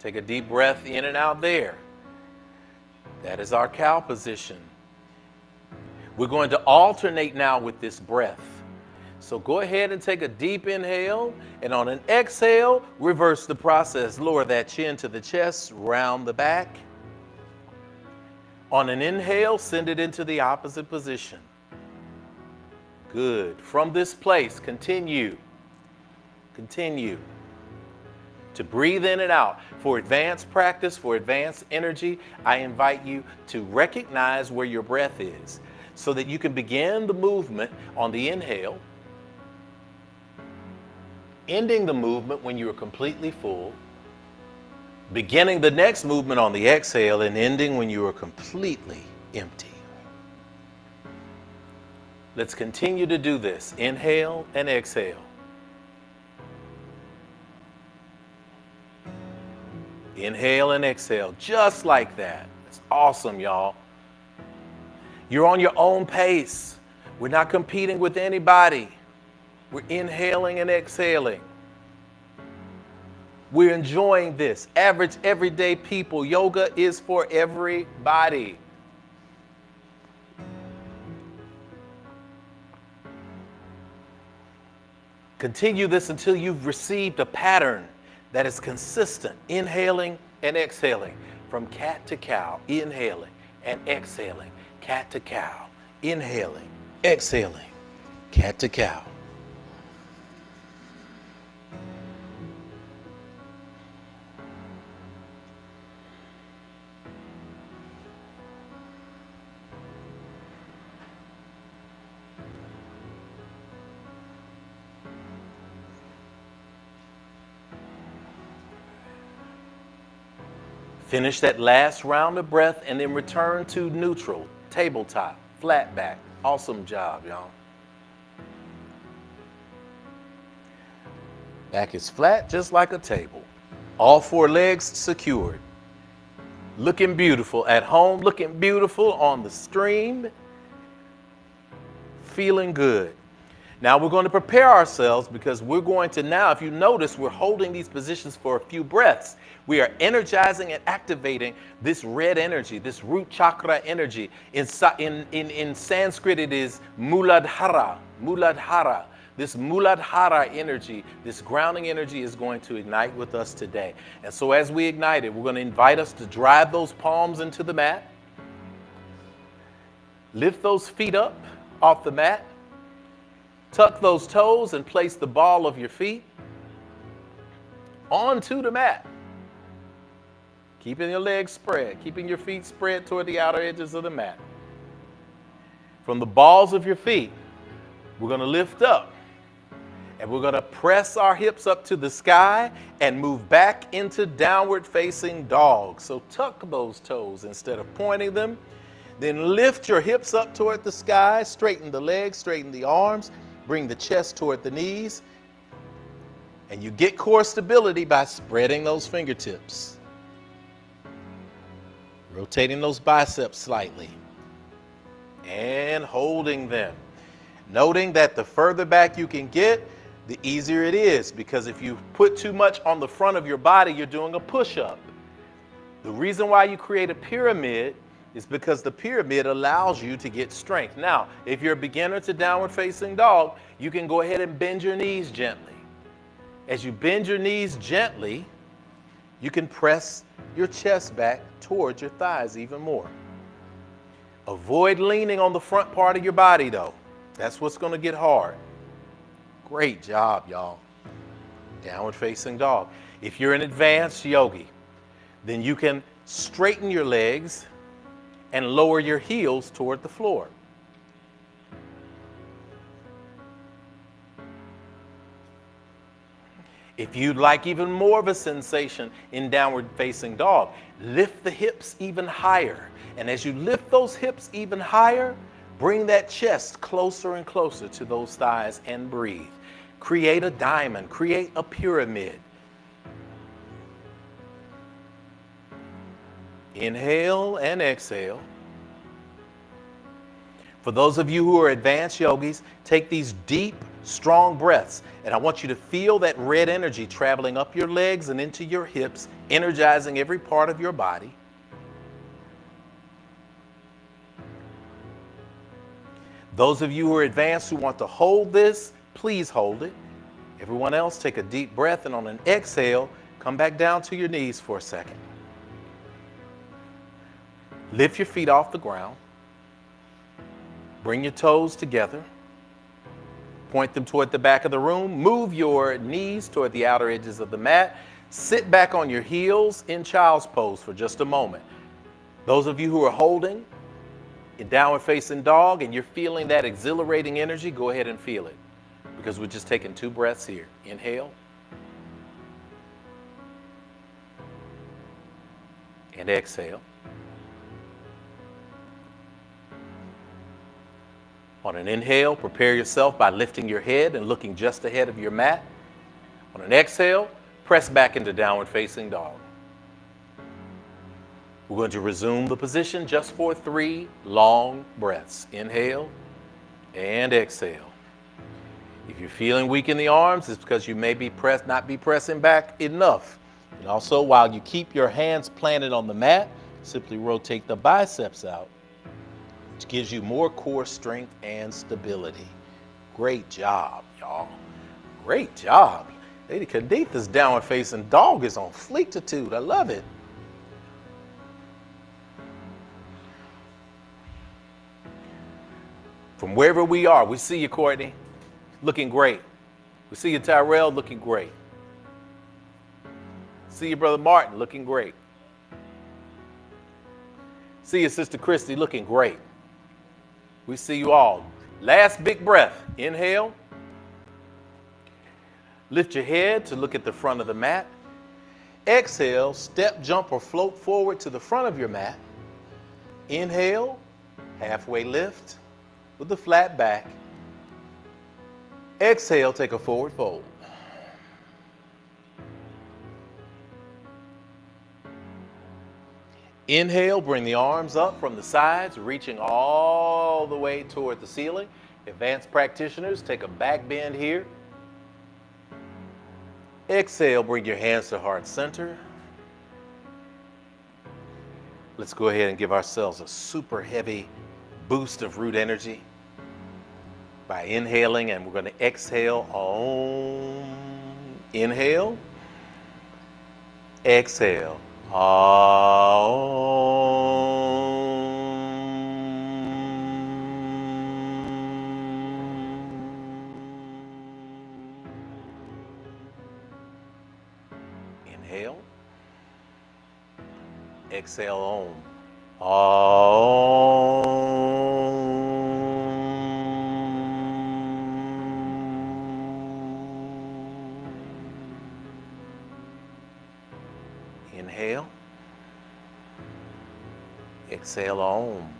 A: Take a deep breath in and out there. That is our cow position. We're going to alternate now with this breath. So go ahead and take a deep inhale, and on an exhale, reverse the process. Lower that chin to the chest, round the back. On an inhale, send it into the opposite position. Good. From this place, continue to breathe in and out. For advanced practice, for advanced energy, I invite you to recognize where your breath is so that you can begin the movement on the inhale, ending the movement when you are completely full, beginning the next movement on the exhale, and ending when you are completely empty. Let's continue to do this. Inhale and exhale. Inhale and exhale, just like that. It's awesome, y'all. You're on your own pace. We're not competing with anybody. We're inhaling and exhaling. We're enjoying this. Average, everyday people. Yoga is for everybody. Continue this until you've received a pattern that is consistent. Inhaling and exhaling. From cat to cow. Inhaling and exhaling. Cat to cow. Inhaling, exhaling. Cat to cow. Finish that last round of breath and then return to neutral, tabletop, flat back. Awesome job, y'all. Back is flat, just like a table. All four legs secured. Looking beautiful at home, looking beautiful on the stream. Feeling good. Now we're going to prepare ourselves because we're going to now, if you notice, we're holding these positions for a few breaths. We are energizing and activating this red energy, this root chakra energy. In Sanskrit, it is muladhara, muladhara. This muladhara energy, this grounding energy is going to ignite with us today. And so as we ignite it, we're going to invite us to drive those palms into the mat. Lift those feet up off the mat. Tuck those toes and place the ball of your feet onto the mat. Keeping your legs spread, keeping your feet spread toward the outer edges of the mat. From the balls of your feet, we're going to lift up and we're going to press our hips up to the sky and move back into downward facing dog. So tuck those toes instead of pointing them. Then lift your hips up toward the sky, straighten the legs, straighten the arms. Bring the chest toward the knees, and you get core stability by spreading those fingertips. Rotating those biceps slightly and holding them. Noting that the further back you can get, the easier it is, because if you put too much on the front of your body, you're doing a push-up. The reason why you create a pyramid is because the pyramid allows you to get strength. Now, if you're a beginner to downward facing dog, you can go ahead and bend your knees gently. As you bend your knees gently, you can press your chest back towards your thighs even more. Avoid leaning on the front part of your body though. That's what's going to get hard. Great job, y'all. Downward facing dog. If you're an advanced yogi, then you can straighten your legs and lower your heels toward the floor. If you'd like even more of a sensation in downward facing dog, lift the hips even higher. And as you lift those hips even higher, bring that chest closer and closer to those thighs and breathe. Create a diamond, create a pyramid. Inhale and exhale. For those of you who are advanced yogis, take these deep, strong breaths. And I want you to feel that red energy traveling up your legs and into your hips, energizing every part of your body. Those of you who are advanced who want to hold this, Please hold it. Everyone else, take a deep breath, and on an exhale, come back down to your knees for a second. Lift your feet off the ground. Bring your toes together. Point them toward the back of the room. Move your knees toward the outer edges of the mat. Sit back on your heels in child's pose for just a moment. Those of you who are holding in downward facing dog and you're feeling that exhilarating energy, go ahead and feel it, because we're just taking 2 breaths here. Inhale and exhale. On an inhale, prepare yourself by lifting your head and looking just ahead of your mat. On an exhale, press back into downward facing dog. We're going to resume the position just for 3 long breaths. Inhale and exhale. If you're feeling weak in the arms, it's because you may be not be pressing back enough. And also, while you keep your hands planted on the mat, simply rotate the biceps out, which gives you more core strength and stability. Great job, y'all. Great job. Lady Kaditha's downward facing dog is on fleetitude. I love it. From wherever we are, we see you, Courtney, looking great. We see you, Tyrell, looking great. See you, Brother Martin, looking great. See you, Sister Christy, looking great. We see you all. Last big breath. Inhale. Lift your head to look at the front of the mat. Exhale, step, jump, or float forward to the front of your mat. Inhale, halfway lift with a flat back. Exhale, take a forward fold. Inhale, bring the arms up from the sides, reaching all the way toward the ceiling. Advanced practitioners, take a back bend here. Exhale, bring your hands to heart center. Let's go ahead and give ourselves a super heavy boost of root energy by inhaling, and we're going to exhale. Om. Inhale. Exhale. Inhale. Exhale. Inhale. Exhale. Om.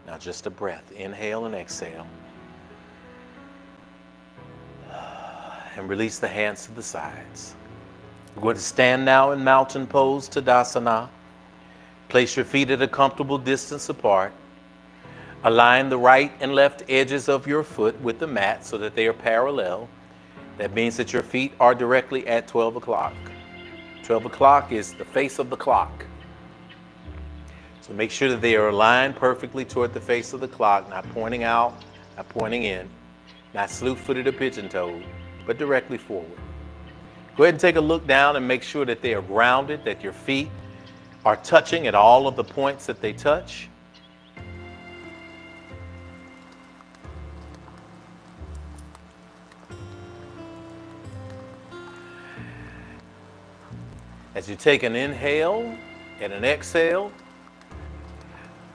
A: Now just a breath. Inhale and exhale. And release the hands to the sides. We're going to stand now in mountain pose, Tadasana. Place your feet at a comfortable distance apart. Align the right and left edges of your foot with the mat so that they are parallel. That means that your feet are directly at 12 o'clock. 12 o'clock is the face of the clock. So make sure that they are aligned perfectly toward the face of the clock, not pointing out, not pointing in, not slew-footed or pigeon-toed, but directly forward. Go ahead and take a look down and make sure that they are grounded, that your feet are touching at all of the points that they touch. As you take an inhale and an exhale,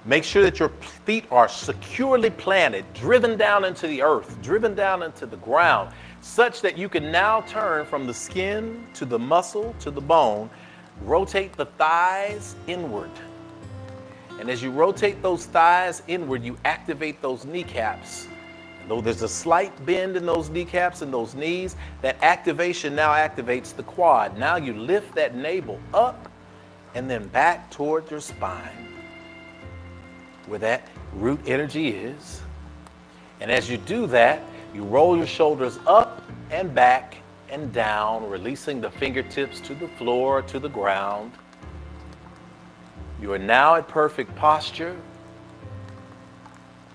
A: make sure that your feet are securely planted, driven down into the earth, driven down into the ground, such that you can now turn from the skin to the muscle to the bone. Rotate the thighs inward. And as you rotate those thighs inward, you activate those kneecaps. And though there's a slight bend in those kneecaps and those knees, that activation now activates the quad. Now you lift that navel up and then back toward your spine, where that root energy is. And as you do that, you roll your shoulders up and back and down, releasing the fingertips to the floor, to the ground. You are now at perfect posture.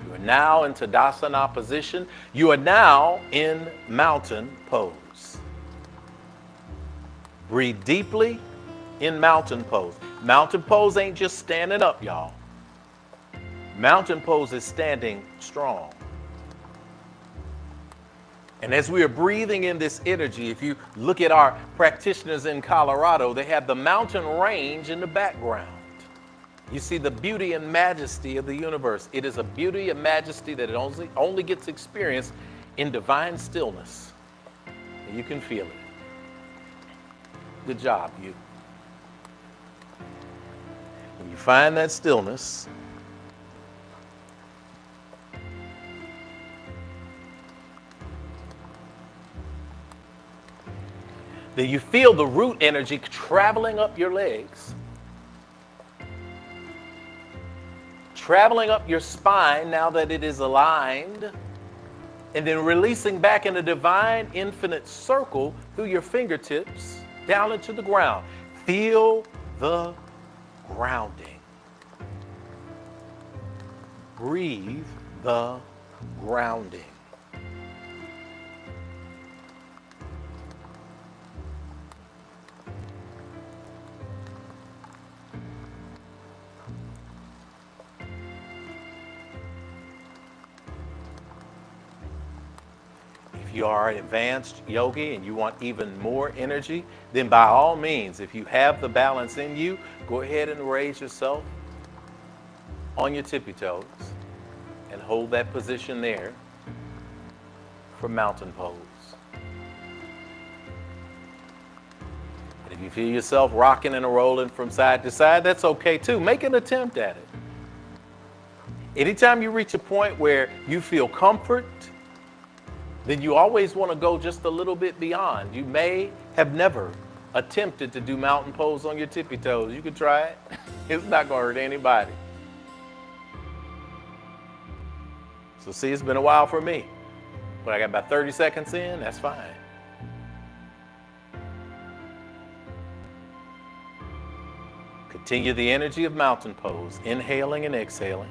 A: You are now in Tadasana position. You are now in mountain pose. Breathe deeply in mountain pose. Mountain pose ain't just standing up, y'all. Mountain pose is standing strong. And as we are breathing in this energy, if you look at our practitioners in Colorado, they have the mountain range in the background. You see the beauty and majesty of the universe. It is a beauty and majesty that it only gets experienced in divine stillness. And you can feel it. Good job, you. When you find that stillness, then you feel the root energy traveling up your legs, traveling up your spine now that it is aligned, and then releasing back in a divine infinite circle through your fingertips down into the ground. Feel the grounding. Breathe the grounding. If you are an advanced yogi and you want even more energy, then by all means, if you have the balance in you, go ahead and raise yourself on your tippy toes and hold that position there for mountain pose. And if you feel yourself rocking and rolling from side to side, that's okay too. Make an attempt at it. Anytime you reach a point where you feel comfort, then you always want to go just a little bit beyond. You may have never attempted to do mountain pose on your tippy toes. You can try it. It's not going to hurt anybody. So see, it's been a while for me. But I got about 30 seconds in, that's fine. Continue the energy of mountain pose, inhaling and exhaling.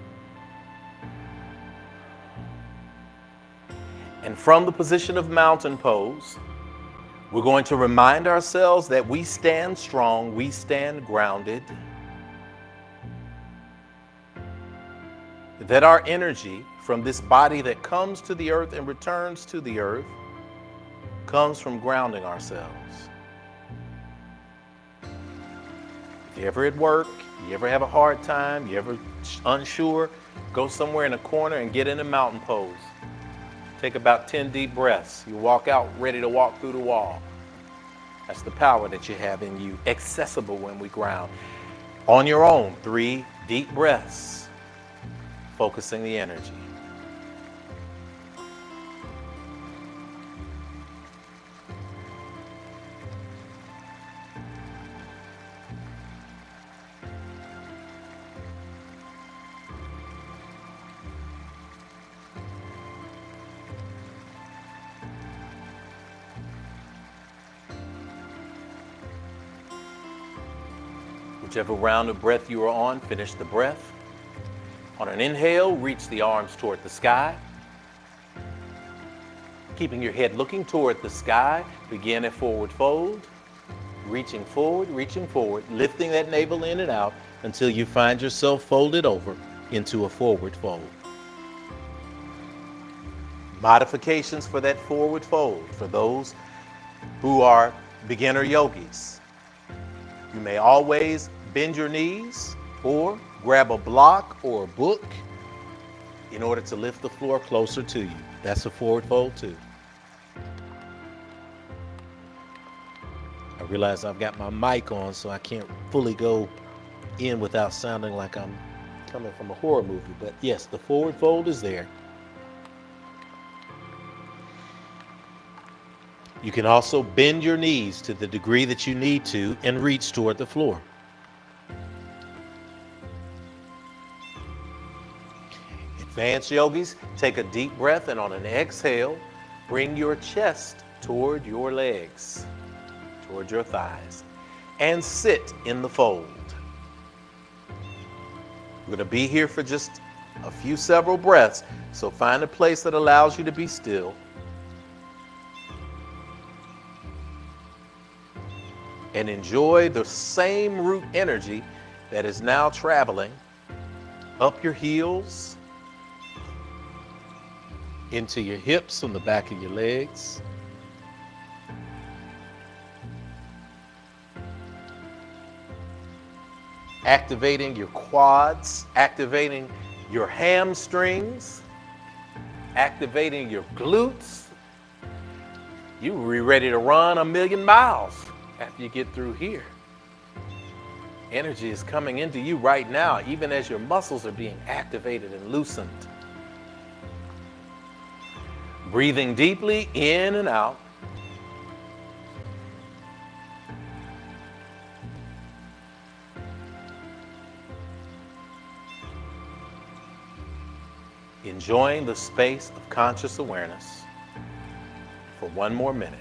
A: And from the position of mountain pose, we're going to remind ourselves that we stand strong, we stand grounded, that our energy from this body that comes to the earth and returns to the earth comes from grounding ourselves. If you're ever at work, you ever have a hard time, you ever unsure, go somewhere in a corner and get in a mountain pose. Take about 10 deep breaths. You walk out ready to walk through the wall. That's the power that you have in you, accessible when we ground. On your own, 3 deep breaths, focusing the energy. Whichever round of breath you are on, finish the breath. On an inhale, reach the arms toward the sky. Keeping your head looking toward the sky, begin a forward fold. Reaching forward, lifting that navel in and out until you find yourself folded over into a forward fold. Modifications for that forward fold for those who are beginner yogis. You may always bend your knees or grab a block or a book in order to lift the floor closer to you. That's a forward fold too. I realize I've got my mic on, so I can't fully go in without sounding like I'm coming from a horror movie. But yes, the forward fold is there. You can also bend your knees to the degree that you need to and reach toward the floor. Advanced yogis, take a deep breath and on an exhale, bring your chest toward your legs, toward your thighs, and sit in the fold. We're going to be here for just several breaths, so find a place that allows you to be still. And enjoy the same root energy that is now traveling up your heels, into your hips on the back of your legs, activating your quads, activating your hamstrings, activating your glutes. You will be ready to run 1,000,000 miles after you get through here. Energy is coming into you right now, even as your muscles are being activated and loosened. Breathing deeply in and out. Enjoying the space of conscious awareness for 1 more minute.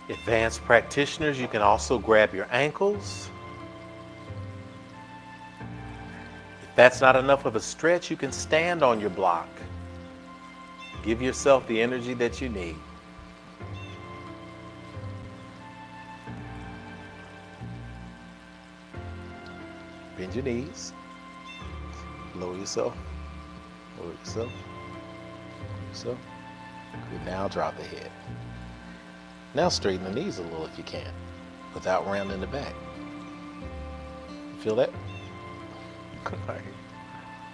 A: Advanced practitioners, you can also grab your ankles. If that's not enough of a stretch, you can stand on your block. Give yourself the energy that you need. Bend your knees. Lower yourself. Lower yourself. Lower yourself. Good. Now drop the head. Now straighten the knees a little if you can, without rounding the back. Feel that?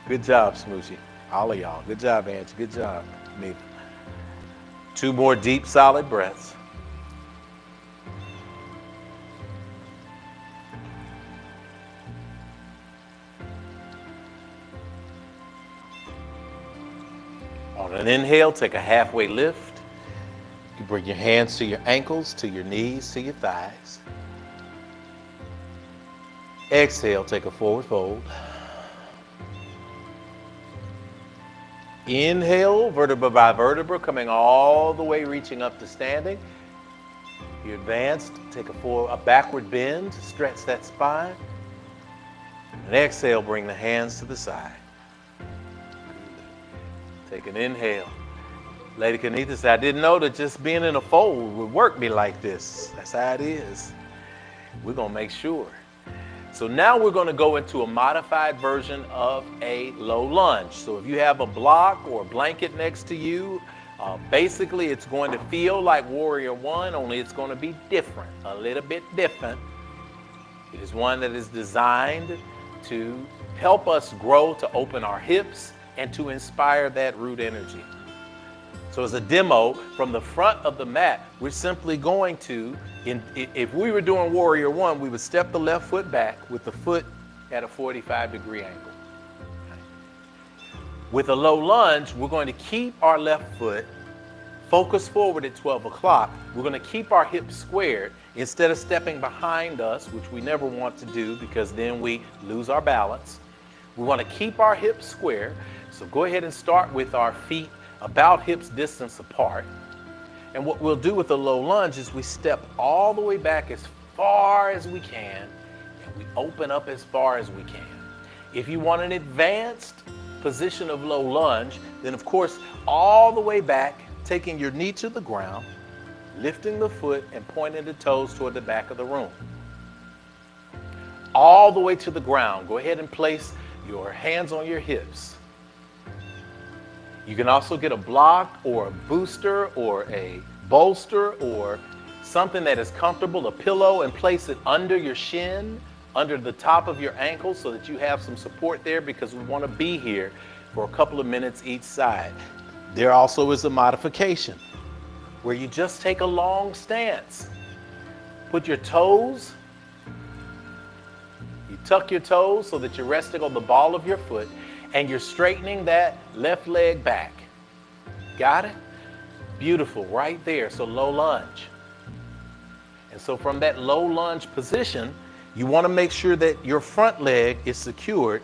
A: Good job, Smoochie. All of y'all. Good job, Angie. Good job, Nita. 2 more deep, solid breaths. On an inhale, take a halfway lift. You bring your hands to your ankles, to your knees, to your thighs. Exhale, take a forward fold. Inhale, vertebra by vertebra, coming all the way, reaching up to standing. You advanced, take a backward bend, stretch that spine. And exhale, bring the hands to the side. Take an inhale. Lady Kanita said, I didn't know that just being in a fold would work me like this. That's how it is. We're going to make sure. So now we're going to go into a modified version of a low lunge. So if you have a block or a blanket next to you, basically it's going to feel like Warrior One, only it's going to be different, a little bit different. It is one that is designed to help us grow, to open our hips, and to inspire that root energy. So as a demo, from the front of the mat, we're simply going to, if we were doing Warrior One, we would step the left foot back with the foot at a 45-degree angle. With a low lunge, we're going to keep our left foot focused forward at 12 o'clock. We're going to keep our hips squared instead of stepping behind us, which we never want to do because then we lose our balance. We want to keep our hips square. So go ahead and start with our feet about hips distance apart. And what we'll do with the low lunge is we step all the way back as far as we can, and we open up as far as we can. If you want an advanced position of low lunge, then of course, all the way back, taking your knee to the ground, lifting the foot and pointing the toes toward the back of the room. All the way to the ground. Go ahead and place your hands on your hips. You can also get a block or a booster or a bolster or something that is comfortable, a pillow, and place it under your shin, under the top of your ankle so that you have some support there, because we want to be here for a couple of minutes each side. There also is a modification where you just take a long stance. Put your toes, you tuck your toes so that you're resting on the ball of your foot and you're straightening that left leg back. Got it? Beautiful, right there. So low lunge. And so from that low lunge position, you want to make sure that your front leg is secured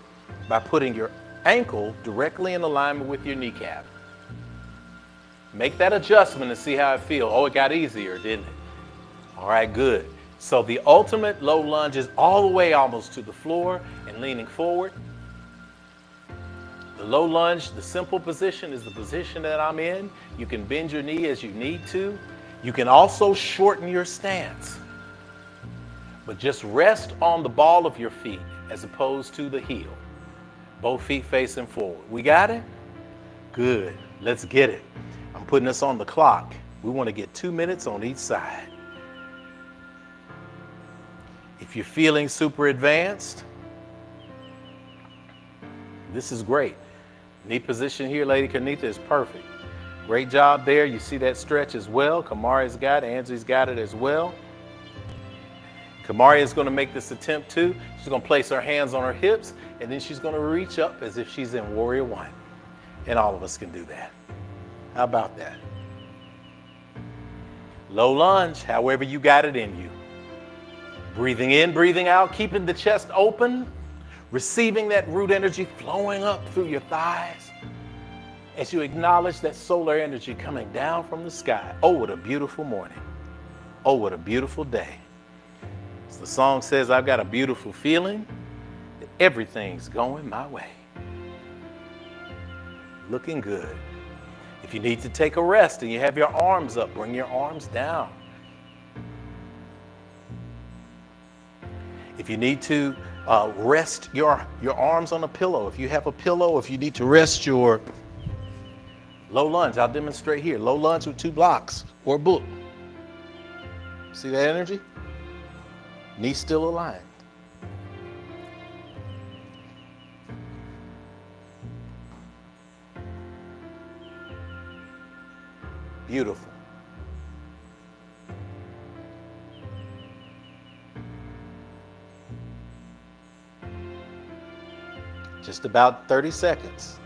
A: by putting your ankle directly in alignment with your kneecap. Make that adjustment and see how it feels. Oh, it got easier, didn't it? All right, good. So the ultimate low lunge is all the way almost to the floor and leaning forward. The low lunge, the simple position, is the position that I'm in. You can bend your knee as you need to. You can also shorten your stance. But just rest on the ball of your feet as opposed to the heel. Both feet facing forward. We got it? Good. Let's get it. I'm putting this on the clock. We want to get 2 minutes on each side. If you're feeling super advanced, this is great. Knee position here, Lady Kanitha, is perfect. Great job there. You see that stretch as well. Kamari's got it. Angie's got it as well. Kamari is going to make this attempt too. She's going to place her hands on her hips, and then she's going to reach up as if she's in Warrior One. And all of us can do that. How about that? Low lunge, however you got it in you. Breathing in, breathing out, keeping the chest open, receiving that root energy flowing up through your thighs as you acknowledge that solar energy coming down from the sky. Oh, what a beautiful morning. Oh, what a beautiful day. As the song says, I've got a beautiful feeling that everything's going my way. Looking good. If you need to take a rest and you have your arms up, bring your arms down. If you need to rest your arms on a pillow, if you have a pillow, if you need to rest your low lunge, I'll demonstrate here. Low lunge with 2 blocks or a book. See that energy? Knees still aligned. Beautiful. Just about 30 seconds.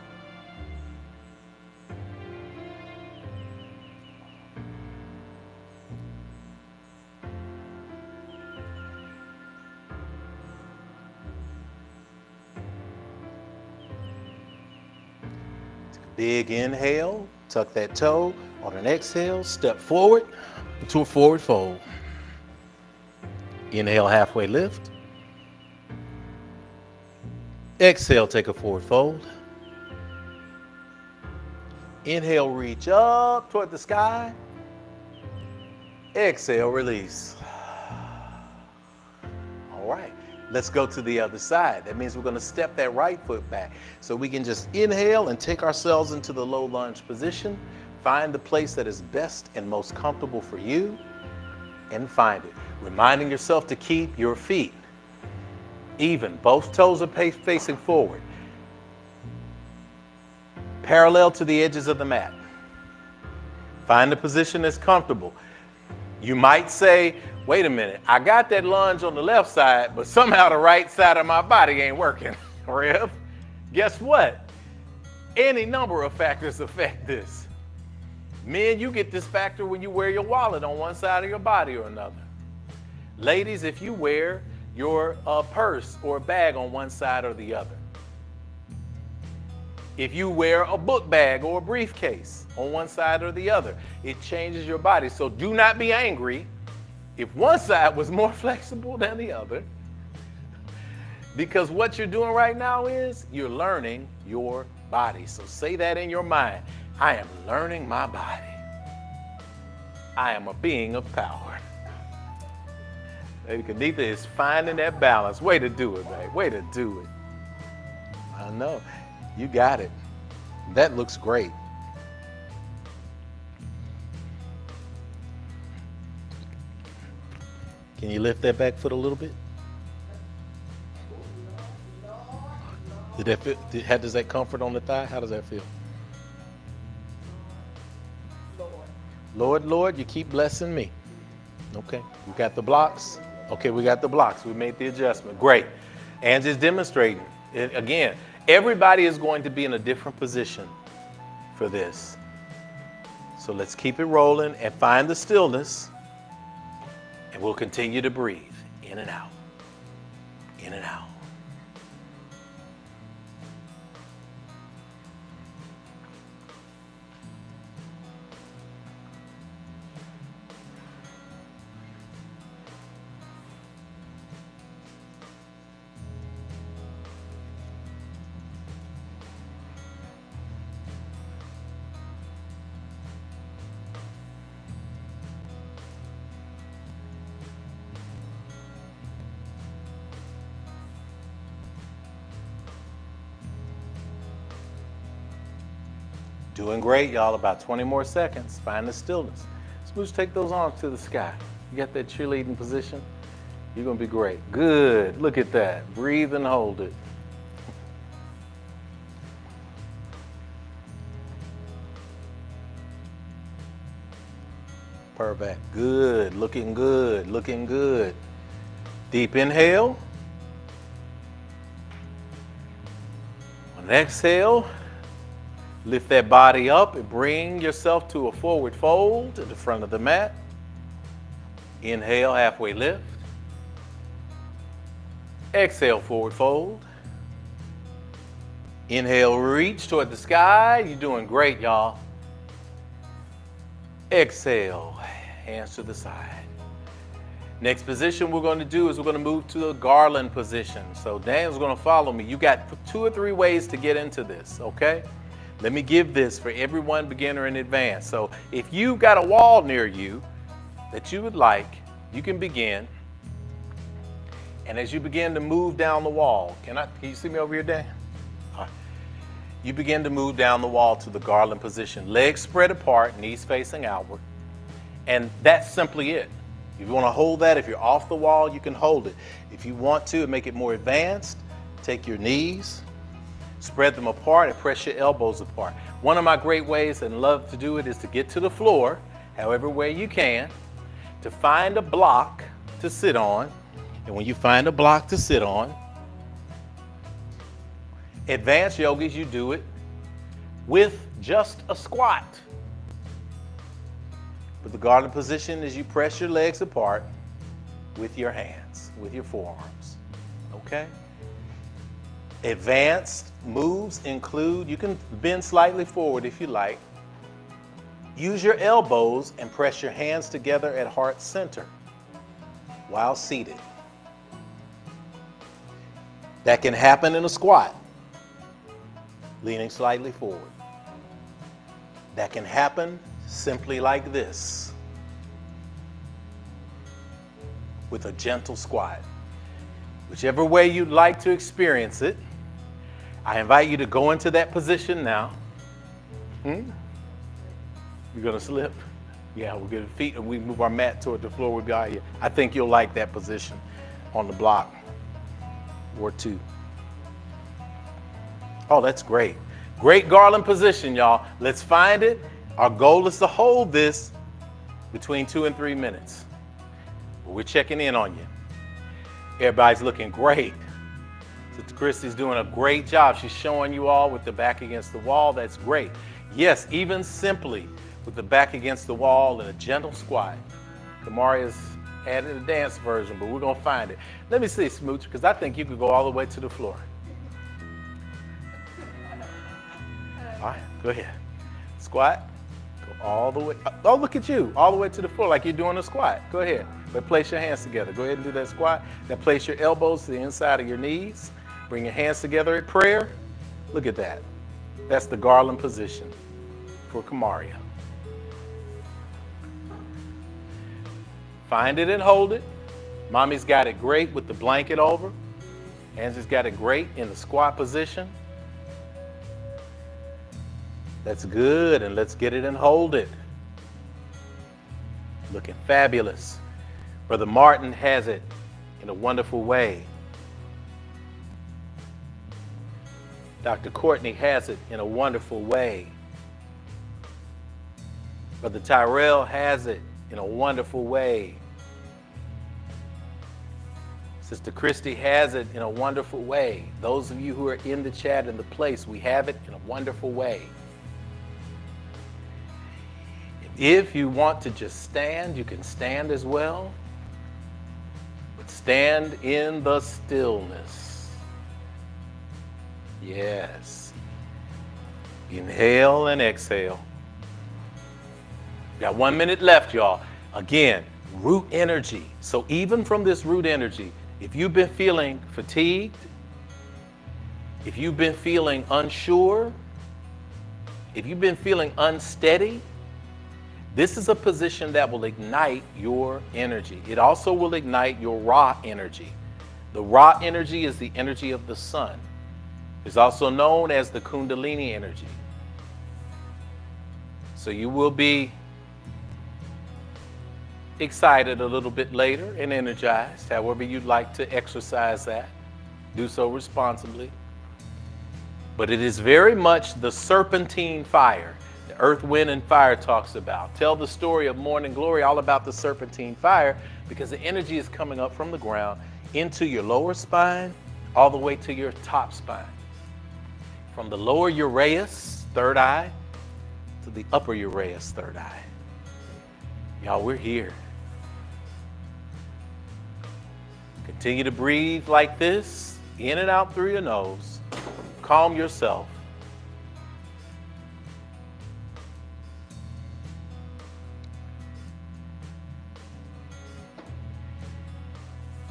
A: Take a big inhale, tuck that toe. On an exhale, step forward into a forward fold. Inhale, halfway lift. Exhale, take a forward fold. Inhale, reach up toward the sky. Exhale, release. All right, let's go to the other side. That means we're going to step that right foot back. So we can just inhale and take ourselves into the low lunge position. Find the place that is best and most comfortable for you and find it. Reminding yourself to keep your feet even. Both toes are facing forward. Parallel to the edges of the mat. Find a position that's comfortable. You might say, wait a minute, I got that lunge on the left side, but somehow the right side of my body ain't working. Rev, guess what? Any number of factors affect this. Men, you get this factor when you wear your wallet on one side of your body or another. Ladies, if you wear your purse or bag on one side or the other. If you wear a book bag or a briefcase on one side or the other, it changes your body. So do not be angry if one side was more flexible than the other, because what you're doing right now is you're learning your body. So say that in your mind. I am learning my body. I am a being of power. Lady Kanitha is finding that balance. Way to do it, babe. Way to do it. I know. You got it. That looks great. Can you lift that back foot a little bit? Did that feel, how does that comfort on the thigh? How does that feel? Lord, Lord, you keep blessing me. Okay, we got the blocks. Okay, we got the blocks. We made the adjustment. Great. Angie's demonstrating. Again, everybody is going to be in a different position for this. So let's keep it rolling and find the stillness, and we'll continue to breathe in and out, in and out. Doing great, y'all. About 20 more seconds. Find the stillness. Smooch, take those arms to the sky. You got that cheerleading position? You're going to be great. Good. Look at that. Breathe and hold it. Perfect. Good. Looking good. Looking good. Deep inhale. On exhale, lift that body up and bring yourself to a forward fold to the front of the mat. Inhale, halfway lift. Exhale, forward fold. Inhale, reach toward the sky. You're doing great, y'all. Exhale, hands to the side. Next position we're going to do is we're going to move to a garland position. So Dan's going to follow me. You got 2 or 3 ways to get into this, okay? Let me give this for everyone, beginner and advanced. So if you've got a wall near you that you would like, you can begin. And as you begin to move down the wall, can you see me over here, Dan? All right. You begin to move down the wall to the garland position. Legs spread apart, knees facing outward. And that's simply it. If you want to hold that, if you're off the wall, you can hold it. If you want to make it more advanced, take your knees, spread them apart, and press your elbows apart. One of my great ways, and love to do it, is to get to the floor, however way you can, to find a block to sit on. And when you find a block to sit on, advanced yogis, you do it with just a squat. But the garland position is you press your legs apart with your hands, with your forearms, okay? Advanced moves include, you can bend slightly forward if you like. Use your elbows and press your hands together at heart center while seated. That can happen in a squat, leaning slightly forward. That can happen simply like this, with a gentle squat. Whichever way you'd like to experience it, I invite you to go into that position now. You're gonna slip? Yeah, we'll get our feet and we move our mat toward the floor. We'll be out here. I think you'll like that position on the block or 2. Oh, that's great. Great garland position, y'all. Let's find it. Our goal is to hold this between 2 and 3 minutes. We're checking in on you. Everybody's looking great. Sister Christy's doing a great job. She's showing you all with the back against the wall. That's great. Yes, even simply with the back against the wall and a gentle squat. Kamaria's added a dance version, but we're going to find it. Let me see, Smooch, because I think you could go all the way to the floor. All right, go ahead. Squat. Go all the way. Oh, look at you. All the way to the floor like you're doing a squat. Go ahead. But place your hands together. Go ahead and do that squat. Then place your elbows to the inside of your knees. Bring your hands together at prayer. Look at that. That's the garland position for Kamaria. Find it and hold it. Mommy's got it great with the blanket over. Angie's got it great in the squat position. That's good, and let's get it and hold it. Looking fabulous. Brother Martin has it in a wonderful way. Dr. Courtney has it in a wonderful way. Brother Tyrell has it in a wonderful way. Sister Christy has it in a wonderful way. Those of you who are in the chat in the place, we have it in a wonderful way. If you want to just stand, you can stand as well. But stand in the stillness. Yes. Inhale and exhale. Got 1 minute left, y'all. Again, root energy. So even from this root energy, if you've been feeling fatigued, if you've been feeling unsure, if you've been feeling unsteady, this is a position that will ignite your energy. It also will ignite your raw energy. The raw energy is the energy of the sun. It's also known as the Kundalini energy. So you will be excited a little bit later and energized, however you'd like to exercise that. Do so responsibly. But it is very much the serpentine fire. The earth, wind, and fire talks about. Tell the story of morning glory all about the serpentine fire, because the energy is coming up from the ground into your lower spine all the way to your top spine. From the lower uraeus, third eye, to the upper uraeus, third eye. Y'all, we're here. Continue to breathe like this, in and out through your nose. Calm yourself.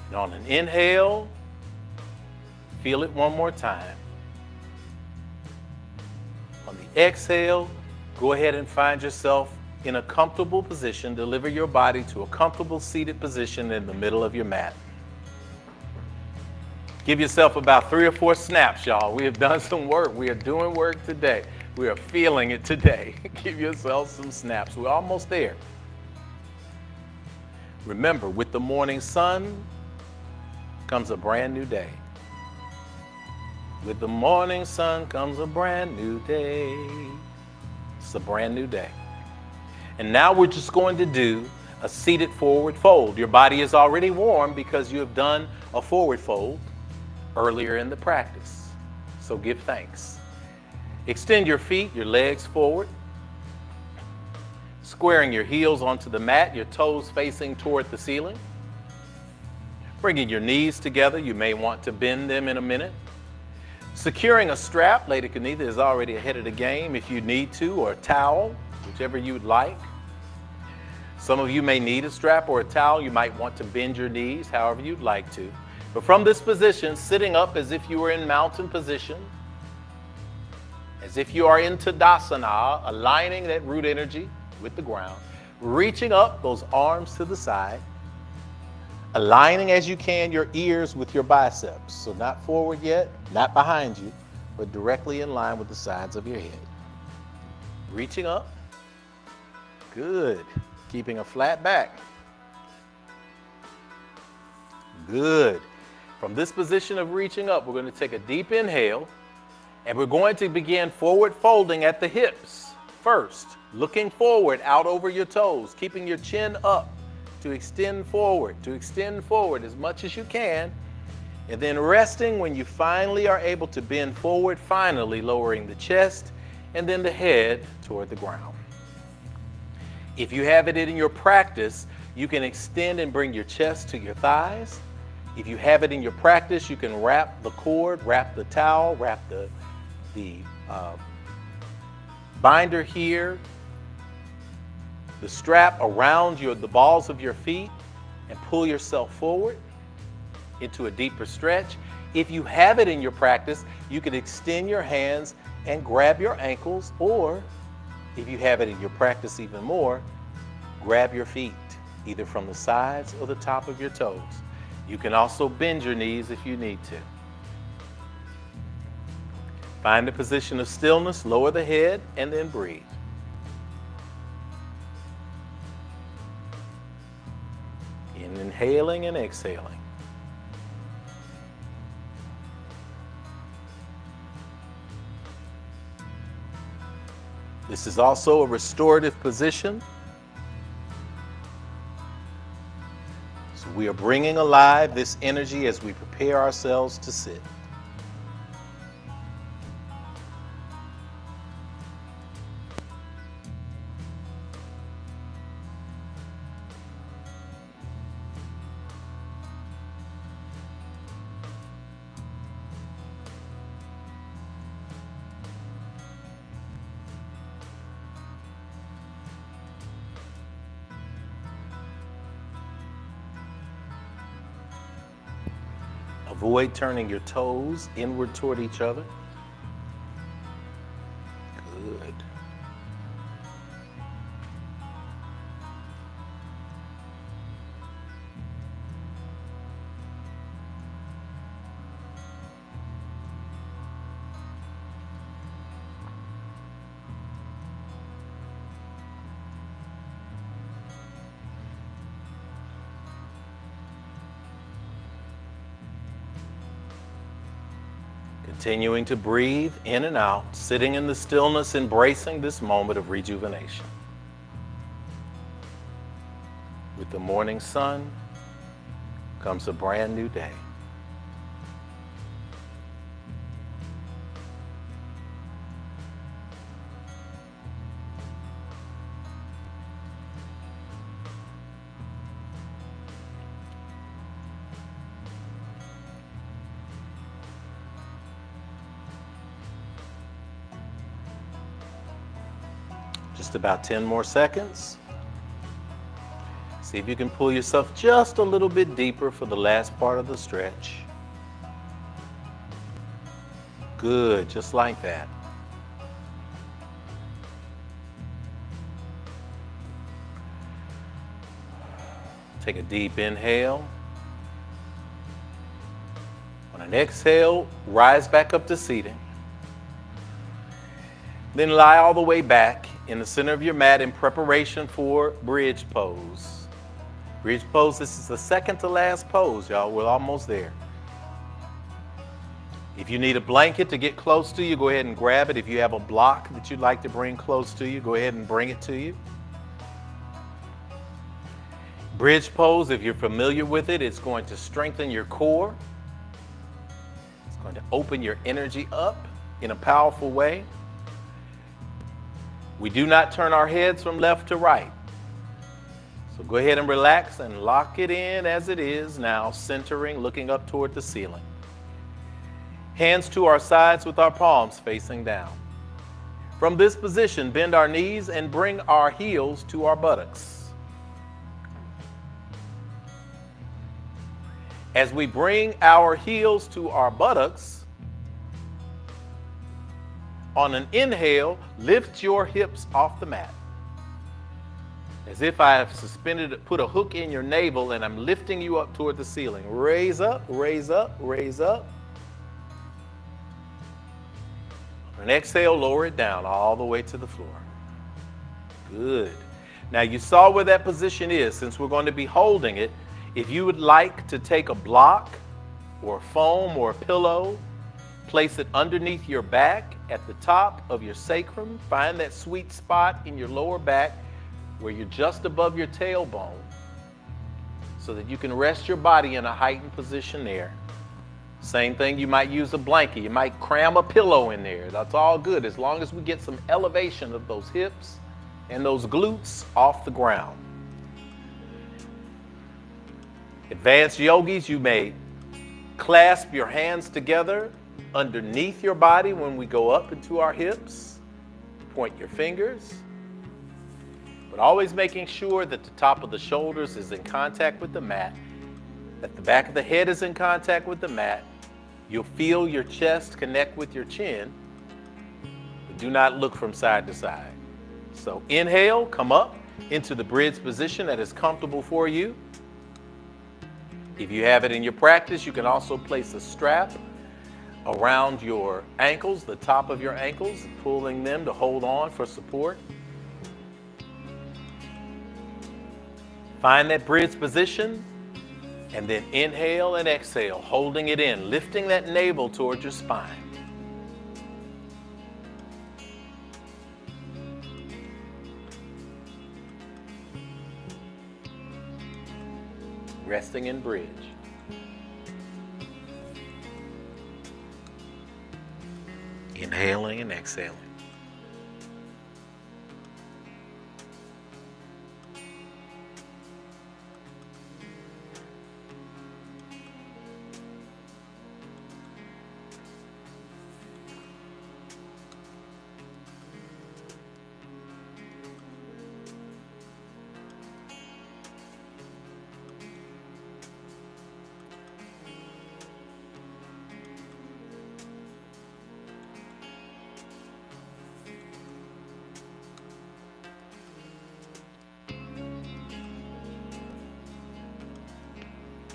A: And on an inhale, feel it one more time. On the exhale, go ahead and find yourself in a comfortable position. Deliver your body to a comfortable seated position in the middle of your mat. Give yourself about 3 or 4 snaps, y'all. We have done some work. We are doing work today. We are feeling it today. Give yourself some snaps. We're almost there. Remember, with the morning sun comes a brand new day. With the morning sun comes a brand new day. It's a brand new day. And now we're just going to do a seated forward fold. Your body is already warm because you have done a forward fold earlier in the practice. So give thanks. Extend your feet, your legs forward. Squaring your heels onto the mat, your toes facing toward the ceiling. Bringing your knees together. You may want to bend them in a minute. Securing a strap. Lady Kanitha is already ahead of the game if you need to, or a towel, whichever you would like. Some of you may need a strap or a towel. You might want to bend your knees however you'd like to. But from this position, sitting up as if you were in mountain position, as if you are in Tadasana, aligning that root energy with the ground, reaching up those arms to the side, aligning as you can your ears with your biceps. So not forward yet, not behind you, but directly in line with the sides of your head. Reaching up. Good. Keeping a flat back. Good. From this position of reaching up, we're going to take a deep inhale, and we're going to begin forward folding at the hips first, looking forward out over your toes, keeping your chin up to extend forward as much as you can, and then resting when you finally are able to bend forward, finally lowering the chest and then the head toward the ground. If you have it in your practice, you can extend and bring your chest to your thighs. If you have it in your practice, you can wrap the cord, wrap the towel, wrap the binder here, the strap around the balls of your feet, and pull yourself forward into a deeper stretch. If you have it in your practice, you can extend your hands and grab your ankles, or if you have it in your practice even more, grab your feet, either from the sides or the top of your toes. You can also bend your knees if you need to. Find a position of stillness, lower the head, and then breathe. Inhaling and exhaling. This is also a restorative position. So we are bringing alive this energy as we prepare ourselves to sit. Avoid turning your toes inward toward each other. Good. Continuing to breathe in and out, sitting in the stillness, embracing this moment of rejuvenation. With the morning sun comes a brand new day. Just about 10 more seconds. See if you can pull yourself just a little bit deeper for the last part of the stretch. Good, just like that. Take a deep inhale. On an exhale, rise back up to seating. Then lie all the way back in the center of your mat in preparation for bridge pose. Bridge pose, this is the second to last pose, y'all. We're almost there. If you need a blanket to get close to you, go ahead and grab it. If you have a block that you'd like to bring close to you, go ahead and bring it to you. Bridge pose, if you're familiar with it, it's going to strengthen your core. It's going to open your energy up in a powerful way. We do not turn our heads from left to right. So go ahead and relax and lock it in as it is now, centering, looking up toward the ceiling. Hands to our sides with our palms facing down. From this position, bend our knees and bring our heels to our buttocks. As we bring our heels to our buttocks, on an inhale, lift your hips off the mat. As if I have put a hook in your navel and I'm lifting you up toward the ceiling. Raise up, raise up, raise up. On an exhale, lower it down all the way to the floor. Good. Now you saw where that position is. Since we're going to be holding it, if you would like to take a block or foam or a pillow, place it underneath your back at the top of your sacrum. Find that sweet spot in your lower back where you're just above your tailbone so that you can rest your body in a heightened position there. Same thing, you might use a blanket. You might cram a pillow in there. That's all good as long as we get some elevation of those hips and those glutes off the ground. Advanced yogis, you may clasp your hands together underneath your body when we go up into our hips. Point your fingers, but always making sure that the top of the shoulders is in contact with the mat, that the back of the head is in contact with the mat. You'll feel your chest connect with your chin, but do not look from side to side. So inhale, come up into the bridge position that is comfortable for you. If you have it in your practice, you can also place a strap around your ankles, the top of your ankles, pulling them to hold on for support. Find that bridge position and then inhale and exhale, holding it in, lifting that navel towards your spine. Resting in bridge. Inhaling and exhaling.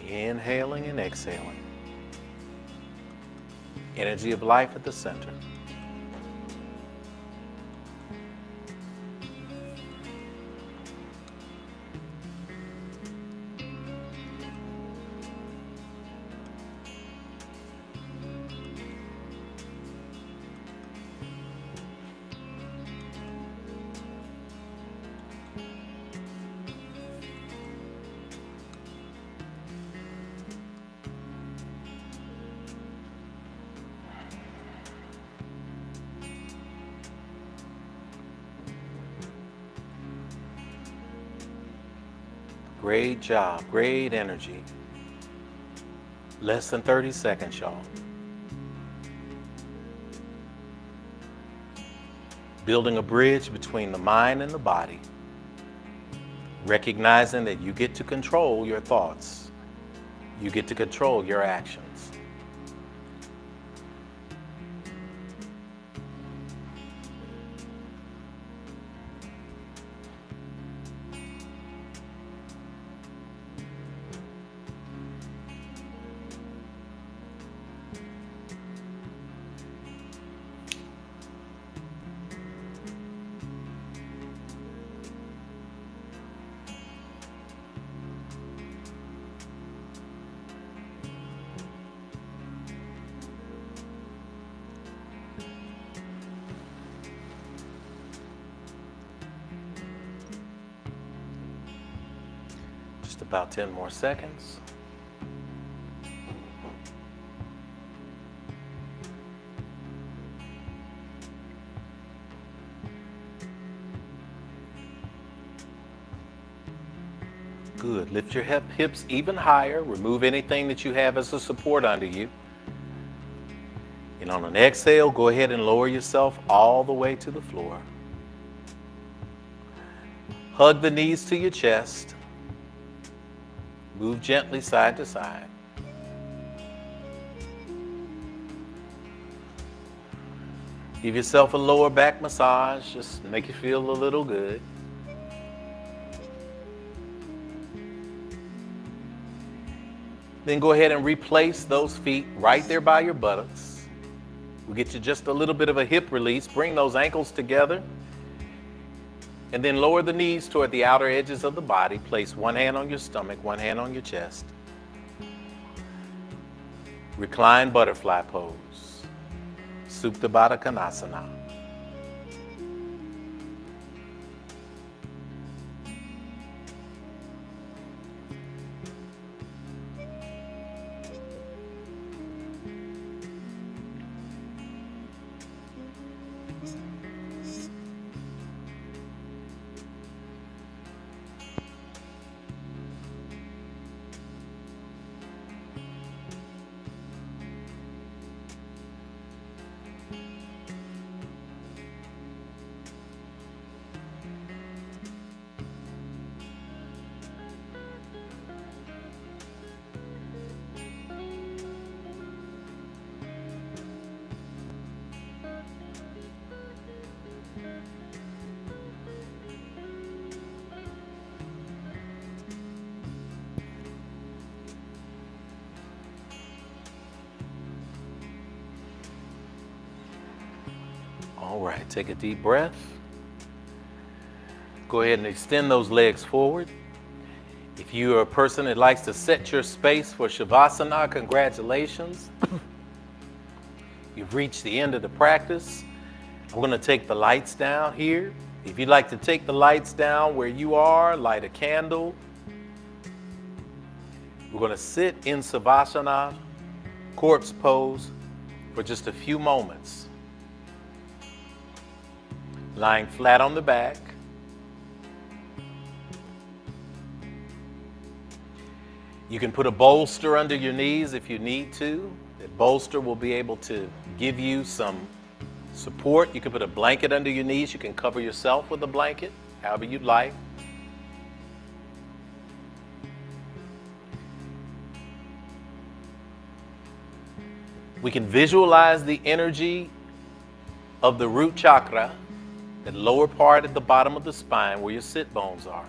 A: Inhaling and exhaling. Energy of life at the center. Great job, great energy. Less than 30 seconds, y'all. Building a bridge between the mind and the body. Recognizing that you get to control your thoughts. You get to control your actions. Just about 10 more seconds. Good. Lift your hips even higher. Remove anything that you have as a support under you. And on an exhale, go ahead and lower yourself all the way to the floor. Hug the knees to your chest. Move gently side to side. Give yourself a lower back massage. Just make you feel a little good. Then go ahead and replace those feet right there by your buttocks. We'll get you just a little bit of a hip release. Bring those ankles together. And then lower the knees toward the outer edges of the body. Place one hand on your stomach, one hand on your chest. Recline butterfly pose. Supta Baddha Konasana. All right, take a deep breath. Go ahead and extend those legs forward. If you are a person that likes to set your space for Shavasana, congratulations. You've reached the end of the practice. I'm going to take the lights down here. If you'd like to take the lights down where you are, light a candle. We're going to sit in Savasana, corpse pose, for just a few moments. Lying flat on the back. You can put a bolster under your knees if you need to. That bolster will be able to give you some support. You can put a blanket under your knees. You can cover yourself with a blanket, however you'd like. We can visualize the energy of the root chakra, that lower part at the bottom of the spine where your sit bones are.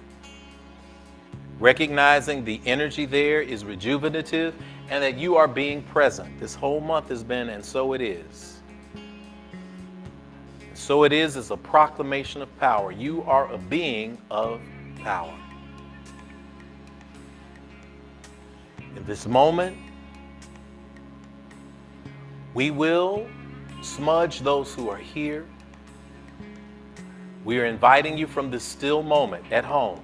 A: Recognizing the energy there is rejuvenative and that you are being present. This whole month has been, and so it is. And so it is a proclamation of power. You are a being of power. In this moment, we will smudge those who are here. We are inviting you from this still moment at home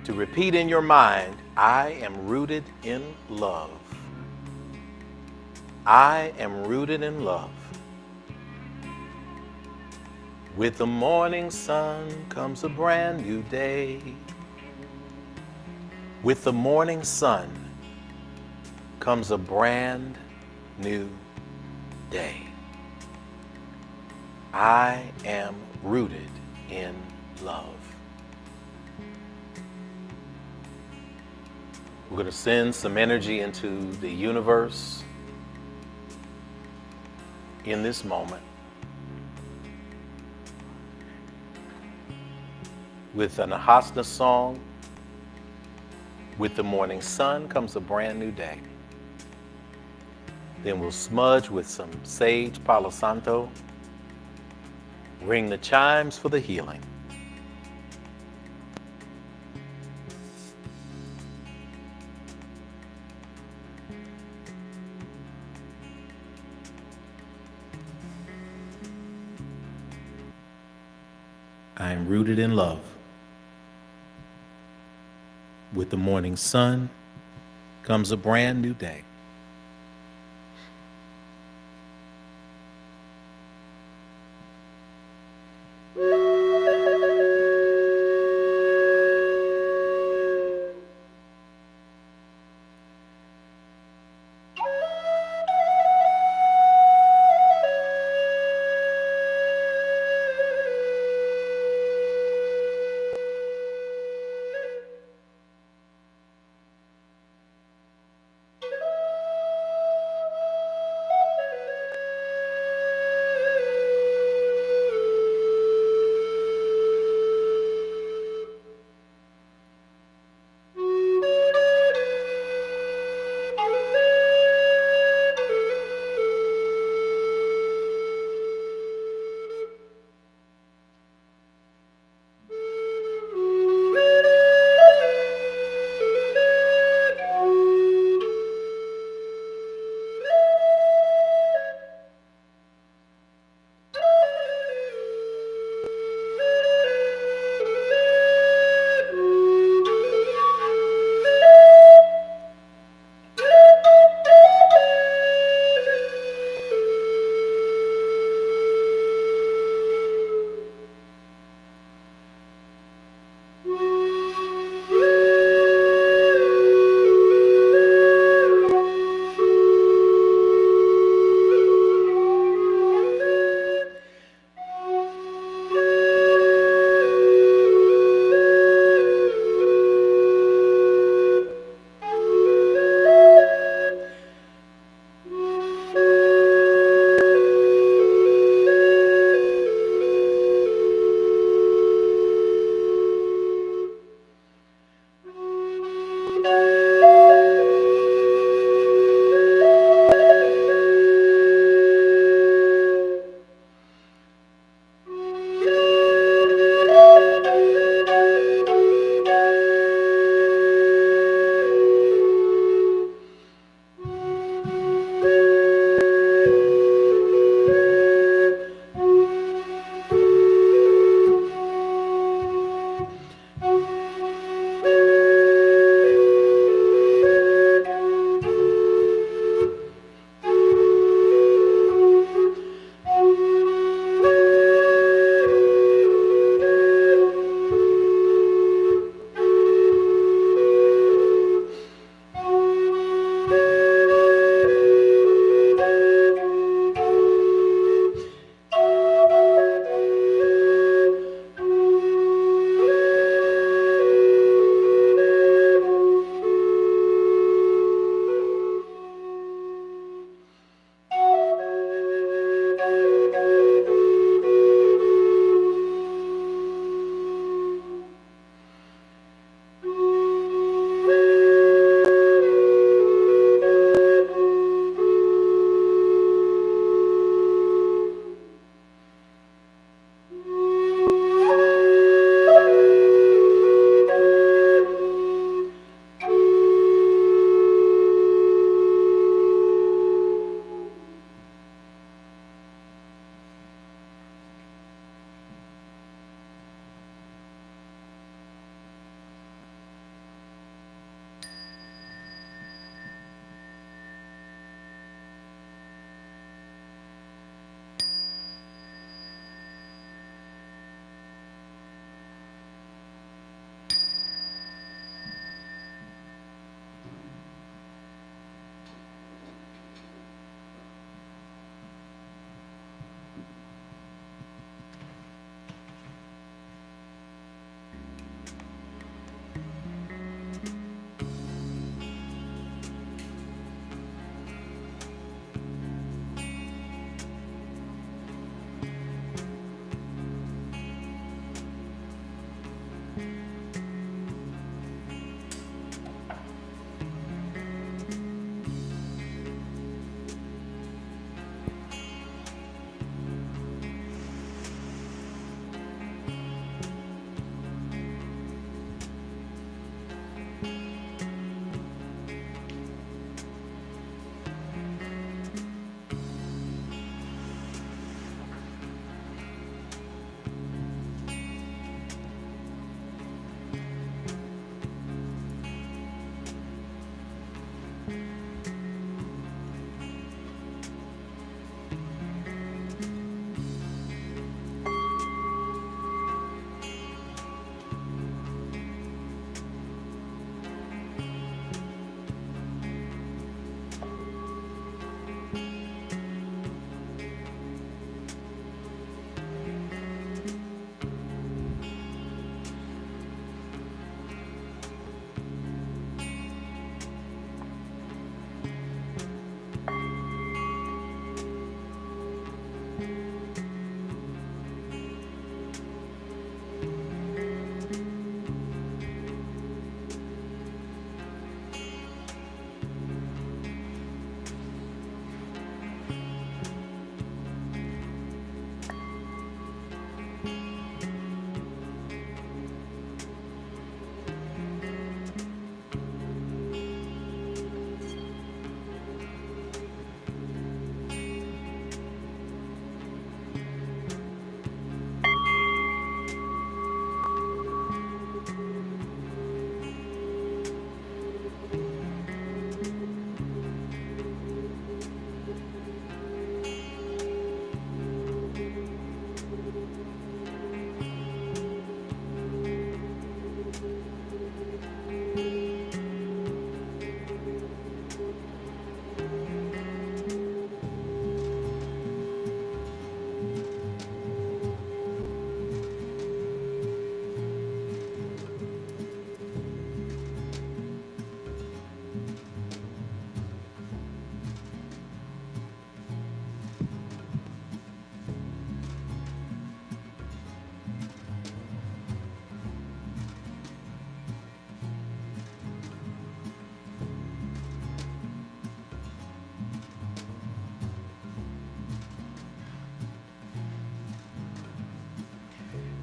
A: to repeat in your mind, I am rooted in love. I am rooted in love. With the morning sun comes a brand new day. With the morning sun comes a brand new day. I am rooted in love. We're going to send some energy into the universe in this moment. With an Ahasana song, with the morning sun comes a brand new day. Then we'll smudge with some sage Palo Santo. Ring the chimes for the healing. I am rooted in love. With the morning sun comes a brand new day.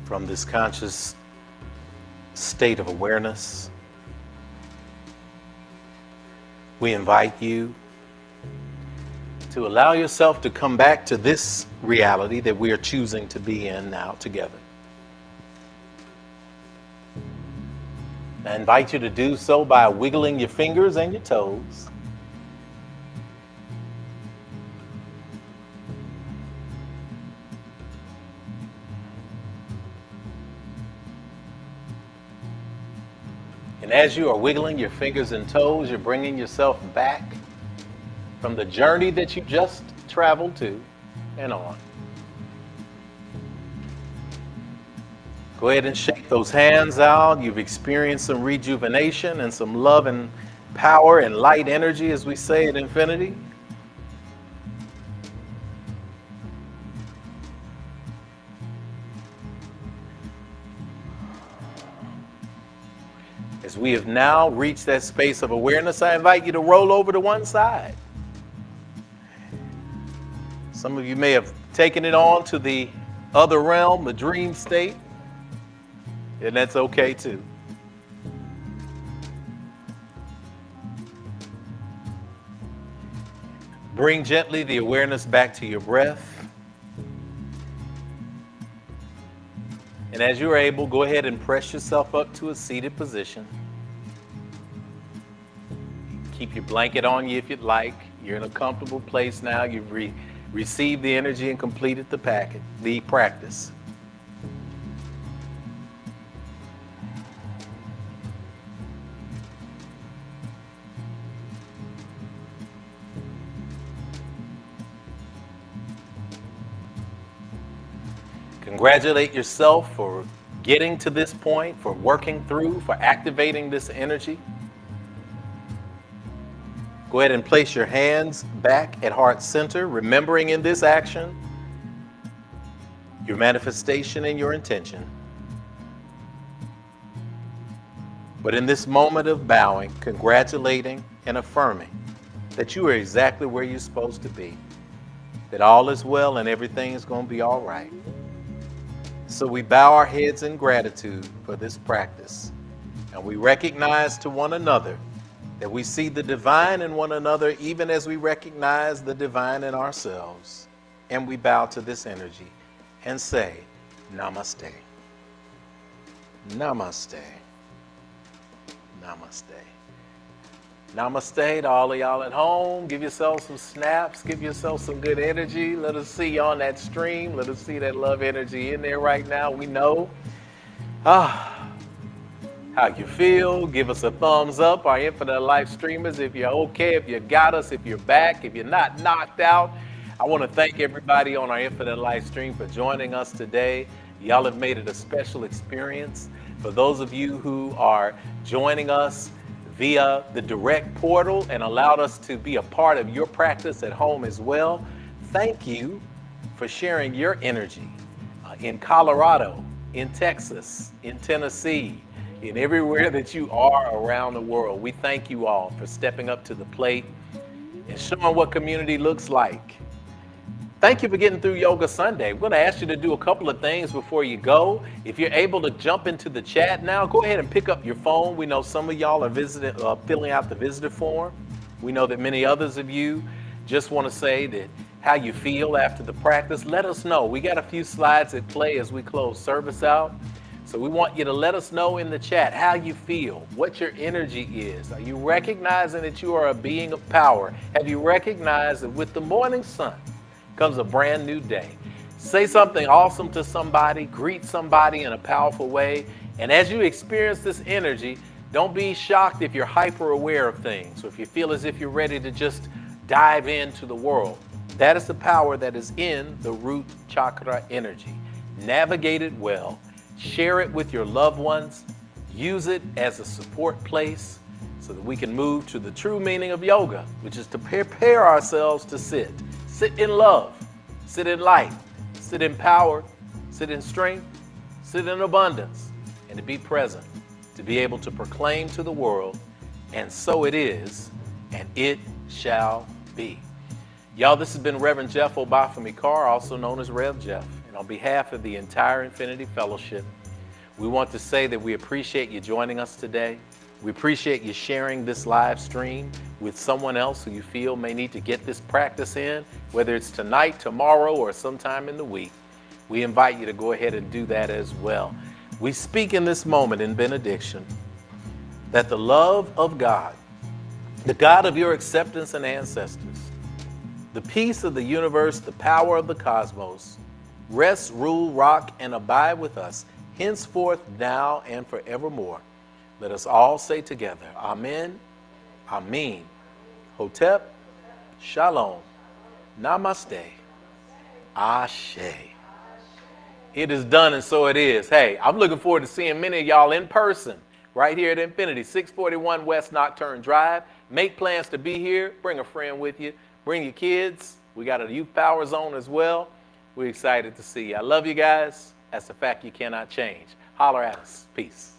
A: from this conscious state of awareness, we invite you to allow yourself to come back to this reality that we are choosing to be in now together. I invite you to do so by wiggling your fingers and your toes. And as you are wiggling your fingers and toes, you're bringing yourself back from the journey that you just traveled to and on. Go ahead and shake those hands out. You've experienced some rejuvenation and some love and power and light energy, as we say at Infinity. As we have now reached that space of awareness, I invite you to roll over to one side. Some of you may have taken it on to the other realm, the dream state, and that's okay too. Bring gently the awareness back to your breath. And as you're able, go ahead and press yourself up to a seated position. Keep your blanket on you if you'd like. You're in a comfortable place now. You've received the energy and completed the practice. Congratulate yourself for getting to this point, for working through, for activating this energy. Go ahead and place your hands back at heart center, remembering in this action your manifestation and your intention. But in this moment of bowing, congratulating and affirming that you are exactly where you're supposed to be, that all is well and everything is going to be all right. So we bow our heads in gratitude for this practice, and we recognize to one another that we see the divine in one another even as we recognize the divine in ourselves. And we bow to this energy and say, Namaste. Namaste. Namaste. Namaste to all of y'all at home. Give yourself some snaps. Give yourself some good energy. Let us see you on that stream. Let us see that love energy in there right now. We know how you feel. Give us a thumbs up, our Infinite Life streamers, if you're okay, if you got us, if you're back, if you're not knocked out. I want to thank everybody on our Infinite Life stream for joining us today. Y'all have made it a special experience. For those of you who are joining us via the direct portal and allowed us to be a part of your practice at home as well, thank you for sharing your energy in Colorado, in Texas, in Tennessee, in everywhere that you are around the world. We thank you all for stepping up to the plate and showing what community looks like. Thank you for getting through Yoga Sunday. We're going to ask you to do a couple of things before you go. If you're able to jump into the chat now, go ahead and pick up your phone. We know some of y'all are filling out the visitor form. We know that many others of you just want to say that how you feel after the practice. Let us know. We got a few slides at play as we close service out. So we want you to let us know in the chat how you feel, what your energy is. Are you recognizing that you are a being of power? Have you recognized that with the morning sun comes a brand new day? Say something awesome to somebody, greet somebody in a powerful way. And as you experience this energy, don't be shocked if you're hyper aware of things, or if you feel as if you're ready to just dive into the world. That is the power that is in the root chakra energy. Navigate it well. Share it with your loved ones. Use it as a support place so that we can move to the true meaning of yoga, which is to prepare ourselves to sit. Sit in love, sit in light, sit in power, sit in strength, sit in abundance, and to be present, to be able to proclaim to the world, and so it is, and it shall be. Y'all, this has been Reverend Jeff Obafemi Carr, also known as Rev Jeff. And on behalf of the entire Infinity Fellowship, we want to say that we appreciate you joining us today. We appreciate you sharing this live stream with someone else who you feel may need to get this practice in, whether it's tonight, tomorrow, or sometime in the week. We invite you to go ahead and do that as well. We speak in this moment in benediction that the love of God, the God of your acceptance and ancestors, the peace of the universe, the power of the cosmos, rest, rule, rock, and abide with us, henceforth, now, and forevermore. Let us all say together, Amen, Amen, Hotep, Shalom, Namaste, Ashe. It is done, and so it is. Hey, I'm looking forward to seeing many of y'all in person right here at Infinity, 641 West Nocturne Drive. Make plans to be here. Bring a friend with you. Bring your kids. We got a youth power zone as well. We're excited to see you. I love you guys. That's a fact you cannot change. Holler at us. Peace.